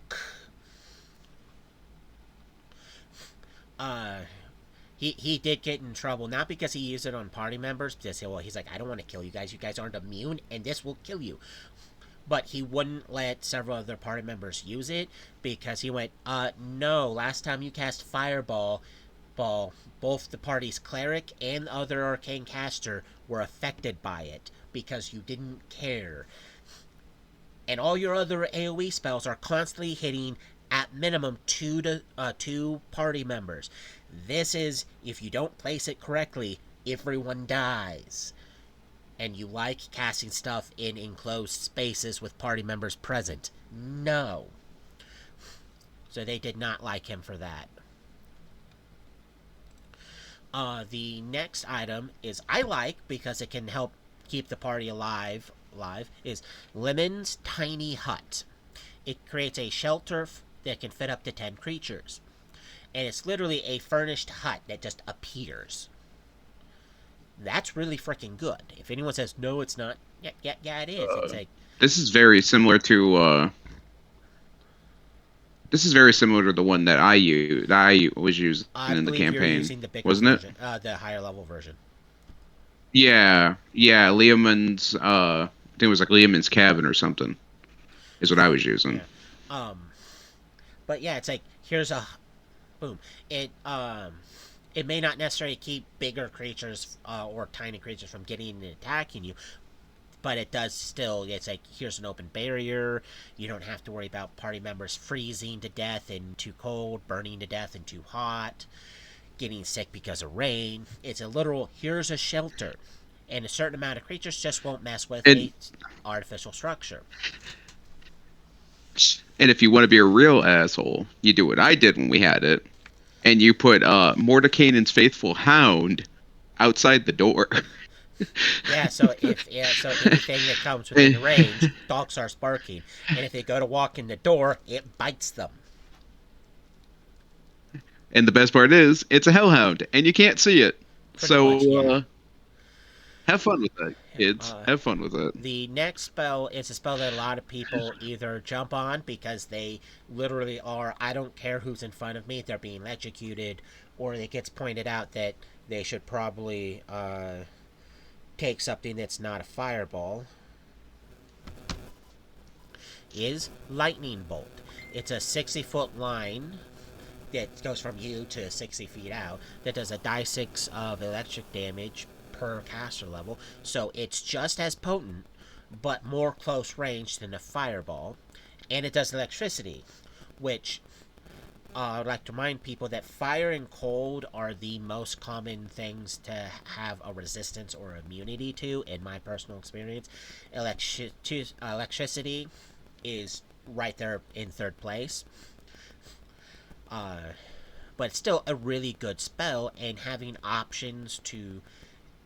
He did get in trouble, not because he used it on party members, because he's like, I don't want to kill you guys aren't immune, and this will kill you. But he wouldn't let several other party members use it, because he went, no, last time you cast Fireball, both the party's cleric and other arcane caster were affected by it, because you didn't care. And all your other AoE spells are constantly hitting at minimum two party members. This is, if you don't place it correctly, everyone dies. And you like casting stuff in enclosed spaces with party members present. No. So they did not like him for that. The next item is I like, because it can help keep the party alive, is Lemon's Tiny Hut. It creates a shelter that can fit up to 10 creatures. And it's literally a furnished hut that just appears. That's really freaking good. If anyone says, no, it's not, yeah, it is. It's like, this is very similar to the one that I was using in the campaign. Using the wasn't version, it? The higher level version. Yeah, Leomund's, I think it was like Leomund's Cabin or something, is what I was using. Yeah. But yeah, it's like, here's a, boom. It may not necessarily keep bigger creatures or tiny creatures from getting and attacking you. but it does still, it's like, here's an open barrier. You don't have to worry about party members freezing to death and too cold, burning to death and too hot, getting sick because of rain. It's a literal, here's a shelter. And a certain amount of creatures just won't mess with And a artificial structure. and if you want to be a real asshole, you do what I did when we had it, and you put Mordekainen's faithful hound outside the door. So anything that comes within the range, dogs starts barking, and if they go to walk in the door, it bites them. And the best part is, it's a hellhound, and you can't see it. Pretty much, So yeah. have fun with that, kids. Uh, Have fun with it. the next spell is a spell that a lot of people either jump on because they literally are, I don't care who's in front of me, they're being electrocuted, or it gets pointed out that they should probably take something that's not a fireball, is Lightning Bolt. It's a 60-foot line that goes from you to 60 feet out that does a die 6 of electric damage per caster level. So it's just as potent, but more close range than a fireball. And it does electricity, which I'd like to remind people that fire and cold are the most common things to have a resistance or immunity to, in my personal experience. Electricity is right there in third place. Uh, but it's still a really good spell, and having options to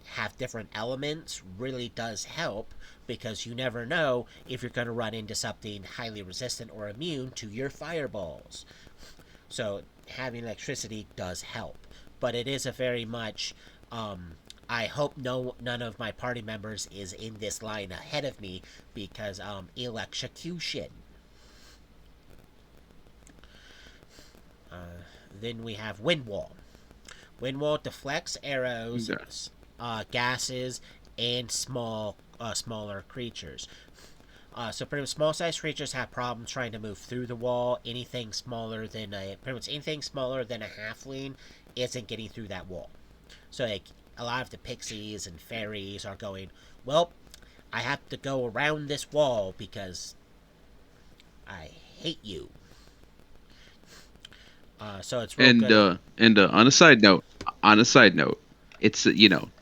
have different elements really does help because you never know if you're going to run into something highly resistant or immune to your fireballs. So having electricity does help, but it is a very much. I hope none of my party members is in this line ahead of me because electrocution. Then we have Wind Wall. Wind Wall deflects arrows, Yes. gases, and smaller creatures. So pretty much small-sized creatures have problems trying to move through the wall. Pretty much anything smaller than a halfling isn't getting through that wall. So like a lot of the pixies and fairies are going, well, I have to go around this wall because I hate you. So it's real And good. on a side note, it's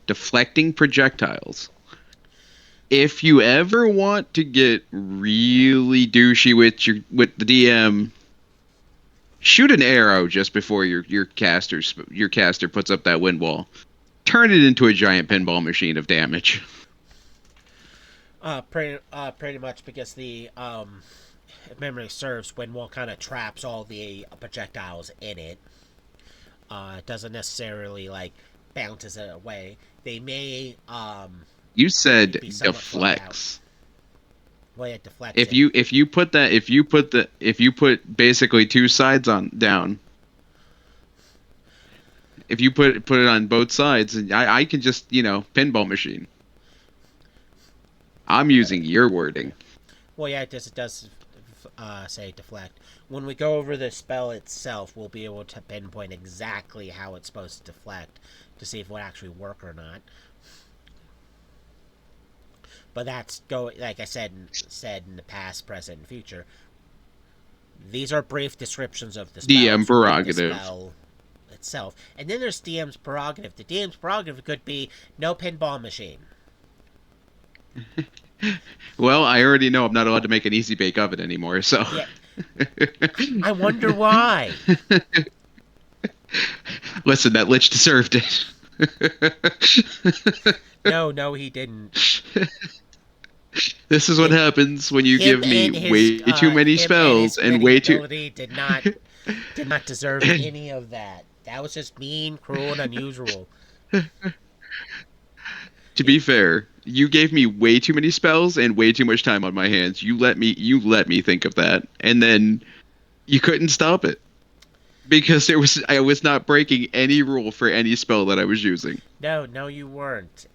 deflecting projectiles. If you ever want to get really douchey with the DM, shoot an arrow just before your caster puts up that wind wall. Turn it into a giant pinball machine of damage. Pretty much because if memory serves, wind wall kind of traps all the projectiles in it. It doesn't necessarily like bounces it away. They may You said be somewhat flat out. deflects. Well, it deflects If it. you put basically two sides on down, if you put it on both sides, and I can just pinball machine. I'm using your wording. Well, yeah, it does say deflect. When we go over the spell itself, we'll be able to pinpoint exactly how it's supposed to deflect to see if it will actually work or not. But like I said in the past, present, and future. These are brief descriptions of the DM spells. Read the prerogative. spell itself, and then there's DM's prerogative. The DM's prerogative could be no pinball machine. Well, I already know I'm not allowed to make an easy bake oven anymore, so. Yeah, I wonder why. Listen, that lich deserved it. No, he didn't. This is what happens when you give me way too many spells and way too. Did not deserve any of that. That was just mean, cruel, and unusual. To be fair, you gave me way too many spells and way too much time on my hands. You let me think of that, and then you couldn't stop it because I was not breaking any rule for any spell that I was using. No, you weren't.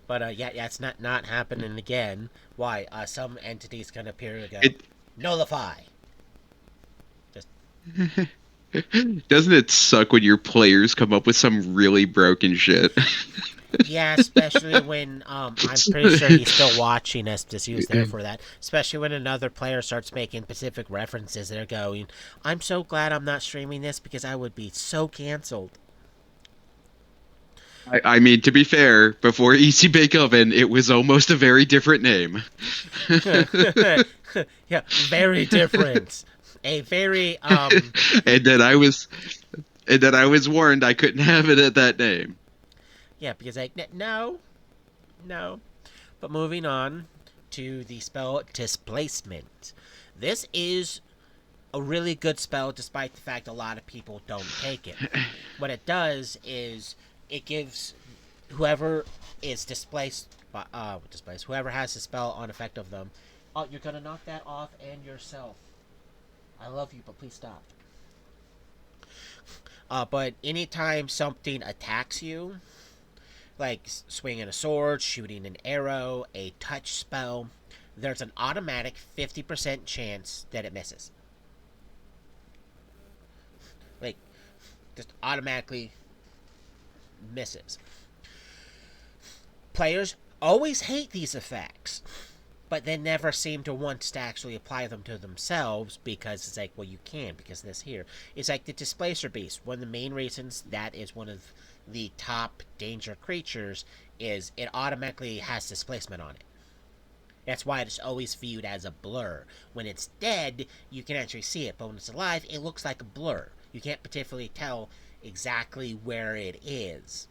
But yeah, it's not happening again. Why? Some entities can appear and go nullify. Just Doesn't it suck when your players come up with some really broken shit? Yeah, especially when I'm pretty sure he's still watching us. Just he was there for that. Especially when another player starts making specific references. They're going, "I'm so glad I'm not streaming this because I would be so canceled." I mean, to be fair, before Easy Bake Oven, it was almost a very different name. Yeah, very different. A very and then I was and then I was warned I couldn't have it at that name. yeah, because like no, no. But moving on to the spell displacement. This is a really good spell, despite the fact a lot of people don't take it. What it does is it gives whoever is displaced, whoever has the spell on effect of them. Oh, you're gonna knock that off and yourself. I love you, but please stop. But anytime something attacks you, like swinging a sword, shooting an arrow, a touch spell, there's an automatic 50% chance that it misses. Like, just automatically misses. Players always hate these effects, but they never seem to want to actually apply them to themselves because it's like, well, you can because this here. It's like the Displacer Beast. One of the main reasons that is one of the top danger creatures is it automatically has displacement on it. That's why it's always viewed as a blur. When it's dead, you can actually see it, but when it's alive, it looks like a blur. You can't particularly tell exactly where it is.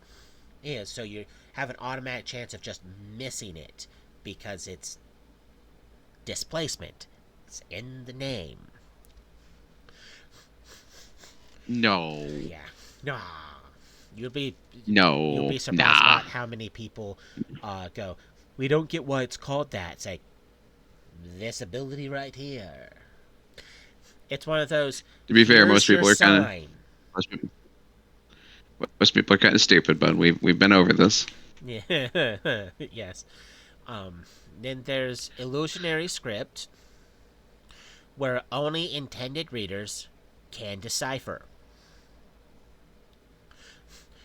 So you have an automatic chance of just missing it because it's displacement. It's in the name. No. Yeah. Nah. You'll be you'll No. be surprised Nah. about how many people go. We don't get why it's called that. It's like this ability right here. It's one of those. To be fair, Here's your sign. most, most people are kind of stupid, but we've been over this. Yeah. Yes. Um. Then there's illusionary script, where only intended readers can decipher.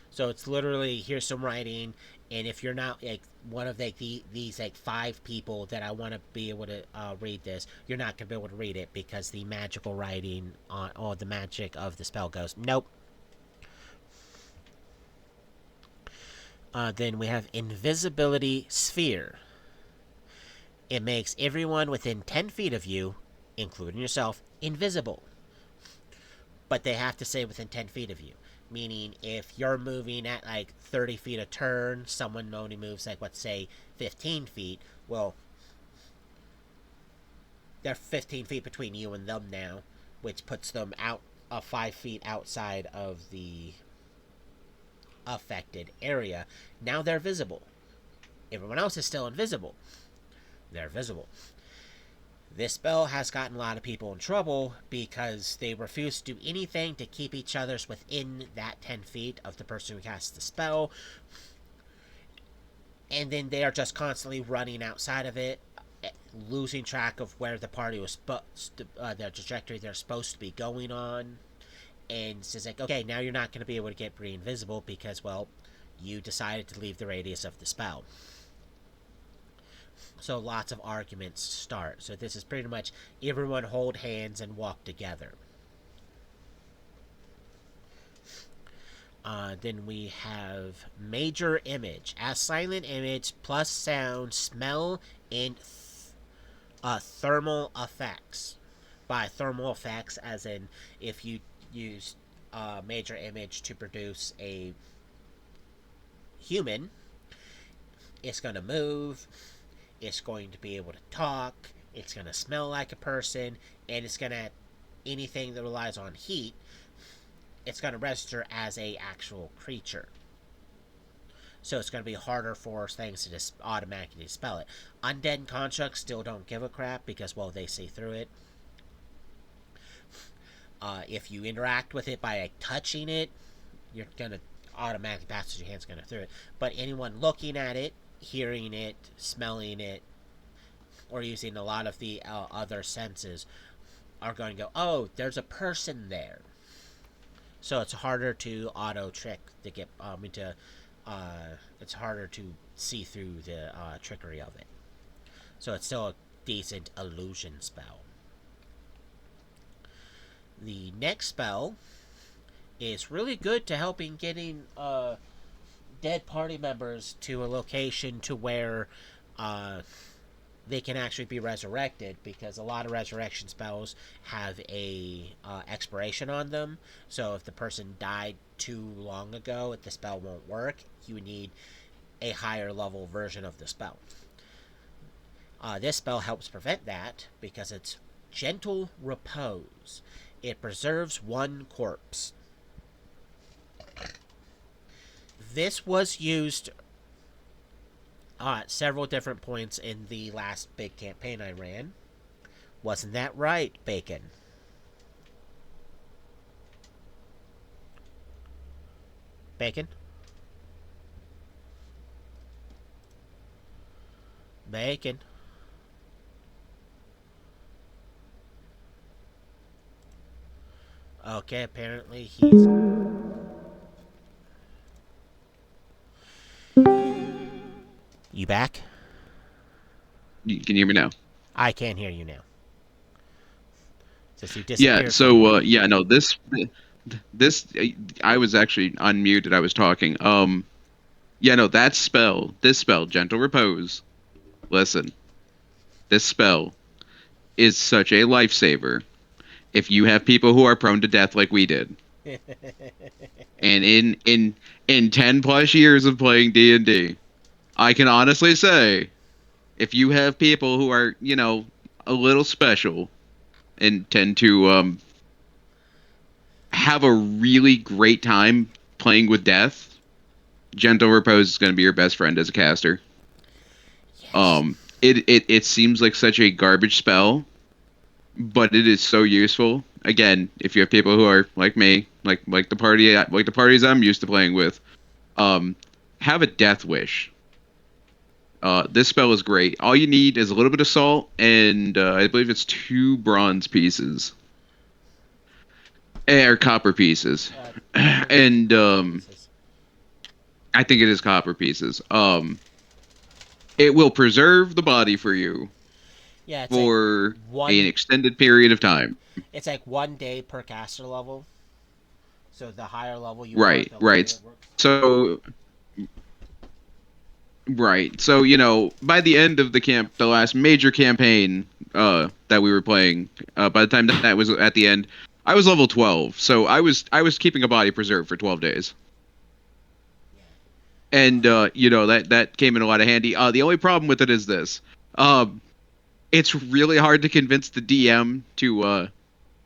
So it's literally here's some writing, and if you're not like one of like these like five people that I want to be able to read this, you're not gonna be able to read it because the magical writing on or the magic of the spell goes nope. Then we have invisibility sphere. It makes everyone within 10 feet of you, including yourself, invisible. But they have to stay within 10 feet of you. Meaning, if you're moving at like 30 feet a turn, someone only moves like, let's say, 15 feet. Well, they're 15 feet between you and them now, which puts them out 5 feet outside of the affected area. Now they're visible. Everyone else is still invisible. They're visible. This spell has gotten a lot of people in trouble because they refuse to do anything to keep each other's within that 10 feet of the person who casts the spell. And then they are just constantly running outside of it, losing track of where the party was their trajectory they're supposed to be going on. And it's just like, okay, now you're not going to be able to get invisible because, well, you decided to leave the radius of the spell. So lots of arguments start. So this is pretty much everyone hold hands and walk together. Then we have major image. As silent image plus sound, smell, and thermal effects. By thermal effects, as in if you use major image to produce a human, it's going to move, it's going to be able to talk, it's going to smell like a person, and it's going to anything that relies on heat, it's going to register as a actual creature. So it's going to be harder for things to just automatically dispel it. Undead constructs still don't give a crap because, well, they see through it. If you interact with it by like, touching it, you're going to automatically pass your hands through it. But anyone looking at it, hearing it, smelling it, or using a lot of the other senses are going to go, oh, there's a person there. So it's harder to auto trick to get to It's harder to see through the trickery of it. So it's still a decent illusion spell. The next spell is really good to helping getting dead party members to a location to where uh, they can actually be resurrected, because a lot of resurrection spells have a expiration on them. So if the person died too long ago, the spell won't work. You need a higher level version of the spell. This spell helps prevent that because it's gentle repose. It preserves one corpse. This was used at several different points in the last big campaign I ran. Wasn't that right, Bacon? Bacon? Bacon. Okay, apparently he's. You back? Can you hear me now? I can't hear you now. Since you Yeah. disappeared from. So yeah, no, this I was actually unmuted. I was talking. Yeah, no, this spell, Gentle Repose. Listen, this spell is such a lifesaver if you have people who are prone to death like we did. And in 10 plus years of playing D&D, I can honestly say if you have people who are, a little special and tend to have a really great time playing with death, Gentle Repose is going to be your best friend as a caster. Yes. It seems like such a garbage spell, but it is so useful. Again, if you have people who are like me, like the parties I'm used to playing with, um, have a death wish. This spell is great. All you need is a little bit of salt and I believe it's two bronze pieces or copper pieces, I think it's and copper pieces. I think it is copper pieces. It will preserve the body for you Yeah, it's like for an one. extended period of time. It's like 1 day per caster level. So the higher level you are, Right, the longer right. it works. So right. So, by the end of the last major campaign that we were playing, by the time that was at the end, I was level 12. So I was keeping a body preserved for 12 days. And that came in a lot of handy. The only problem with it is this. Um it's really hard to convince the DM to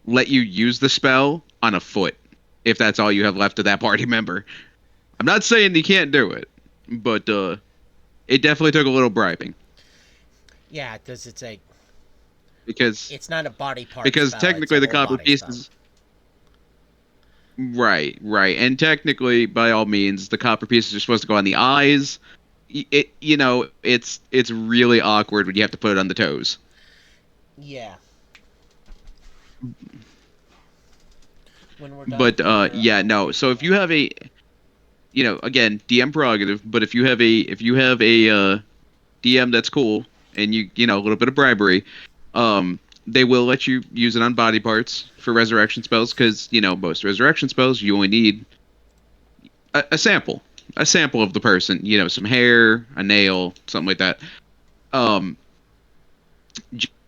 let you use the spell on a foot if that's all you have left of that party member. I'm not saying you can't do it, but it definitely took a little bribing Yeah, because it's like because it's not a body part because spell; it's a technically the whole copper body spell. pieces. Right, and technically, by all means, the copper pieces are supposed to go on the eyes. It's really awkward when you have to put it on the toes. Yeah. When we're done But here, yeah, no. we'll So if you uh, have a, again, DM prerogative. But if you have a DM that's cool and a little bit of bribery, they will let you use it on body parts for resurrection spells because most resurrection spells you only need a sample, a sample of the person, some hair, a nail, something like that. Um,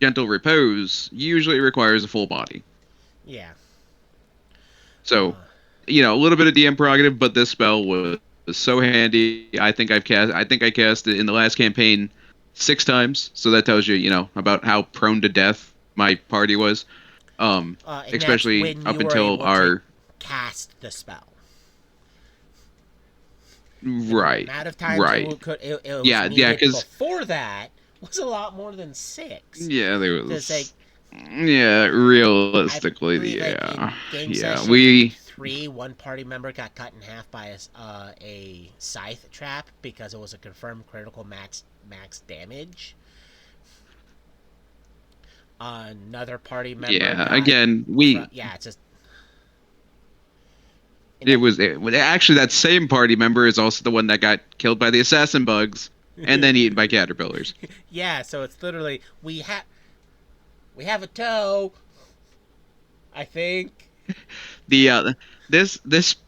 Gentle repose usually requires a full body, yeah. so a little bit of DM prerogative, but this spell was so handy. I think I cast it in the last campaign 6 times, so that tells you about how prone to death my party was. And that's Especially when up you were until able to our cast the spell. The right, amount of times right. it was Yeah, yeah, needed because before that was a lot more than six. yeah, there So it's like was yeah, I realistically, believe like yeah, in game yeah. session We 3, one party member got cut in half by a scythe trap because it was a confirmed critical max damage. Another party member yeah, got again, from we yeah, it's just And then Actually that same party member is also the one that got killed by the assassin bugs and then eaten by caterpillars. yeah, so it's literally we have a toe, I think. The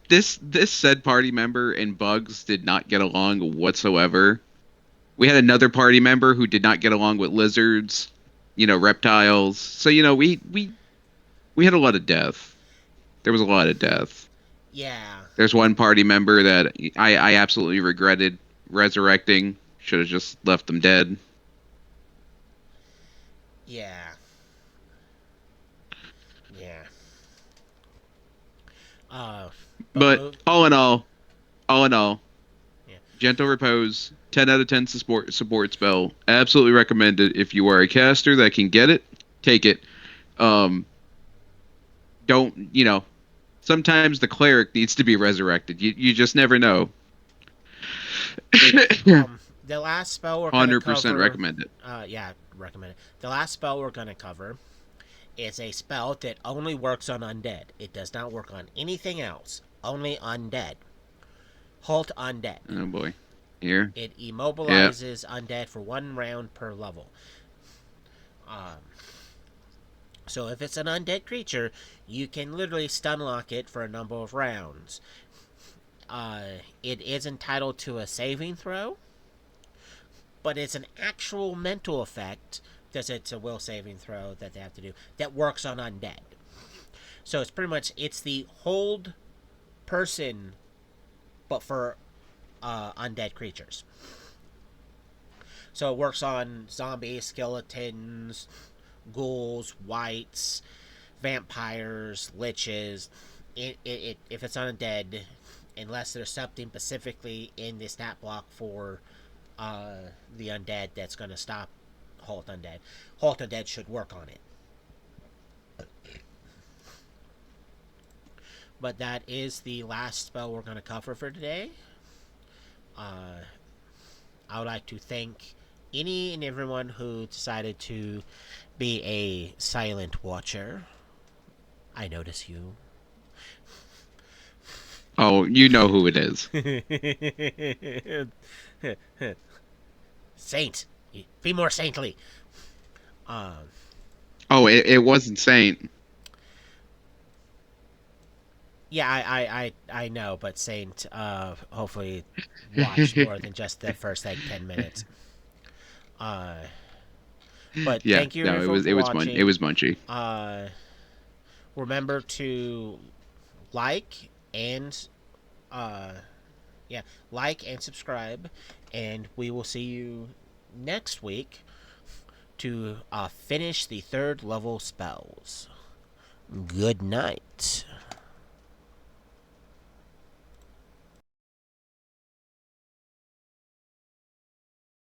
this said party member and bugs did not get along whatsoever. We had another party member who did not get along with lizards, reptiles. So, we had a lot of death. There was a lot of death. Yeah, There's one party member that I absolutely regretted resurrecting. Should have just left them dead. yeah, yeah. Uh, but But move. all in all, Yeah, Gentle Repose, 10 out of 10 support spell. Absolutely recommend it if you are a caster that can get it. Take it. Um, don't sometimes the cleric needs to be resurrected. You just never know. the last spell we're gonna 100% cover. recommend it. Yeah, recommend it. The last spell we're gonna cover is a spell that only works on undead. It does not work on anything else. Only undead. Halt undead. Oh boy. Here. It Yeah. immobilizes undead for 1 round per level. Um, so if it's an undead creature, you can literally stun lock it for a number of rounds. It is entitled to a saving throw, but it's an actual mental effect because it's a will saving throw that they have to do that works on undead. So it's the hold person, but for undead creatures. So it works on zombies, skeletons, ghouls, wights, vampires, liches. If it's undead, unless there's something specifically in the stat block for the undead that's going to stop Halt Undead. Halt Undead should work on it. But that is the last spell we're going to cover for today. I would like to thank any and everyone who decided to be a silent watcher. I notice you. Oh, you know who it is. Saint, be more saintly. Um, Oh, it wasn't Saint. yeah, I know, but Saint, hopefully, watch more than just the first like 10 minutes. Uh, but Yeah, thank you no, everyone for it watching. was Munchy. Uh, remember to like and uh, yeah, like and subscribe, and we will see you next week to finish the 3rd level spells. Good night.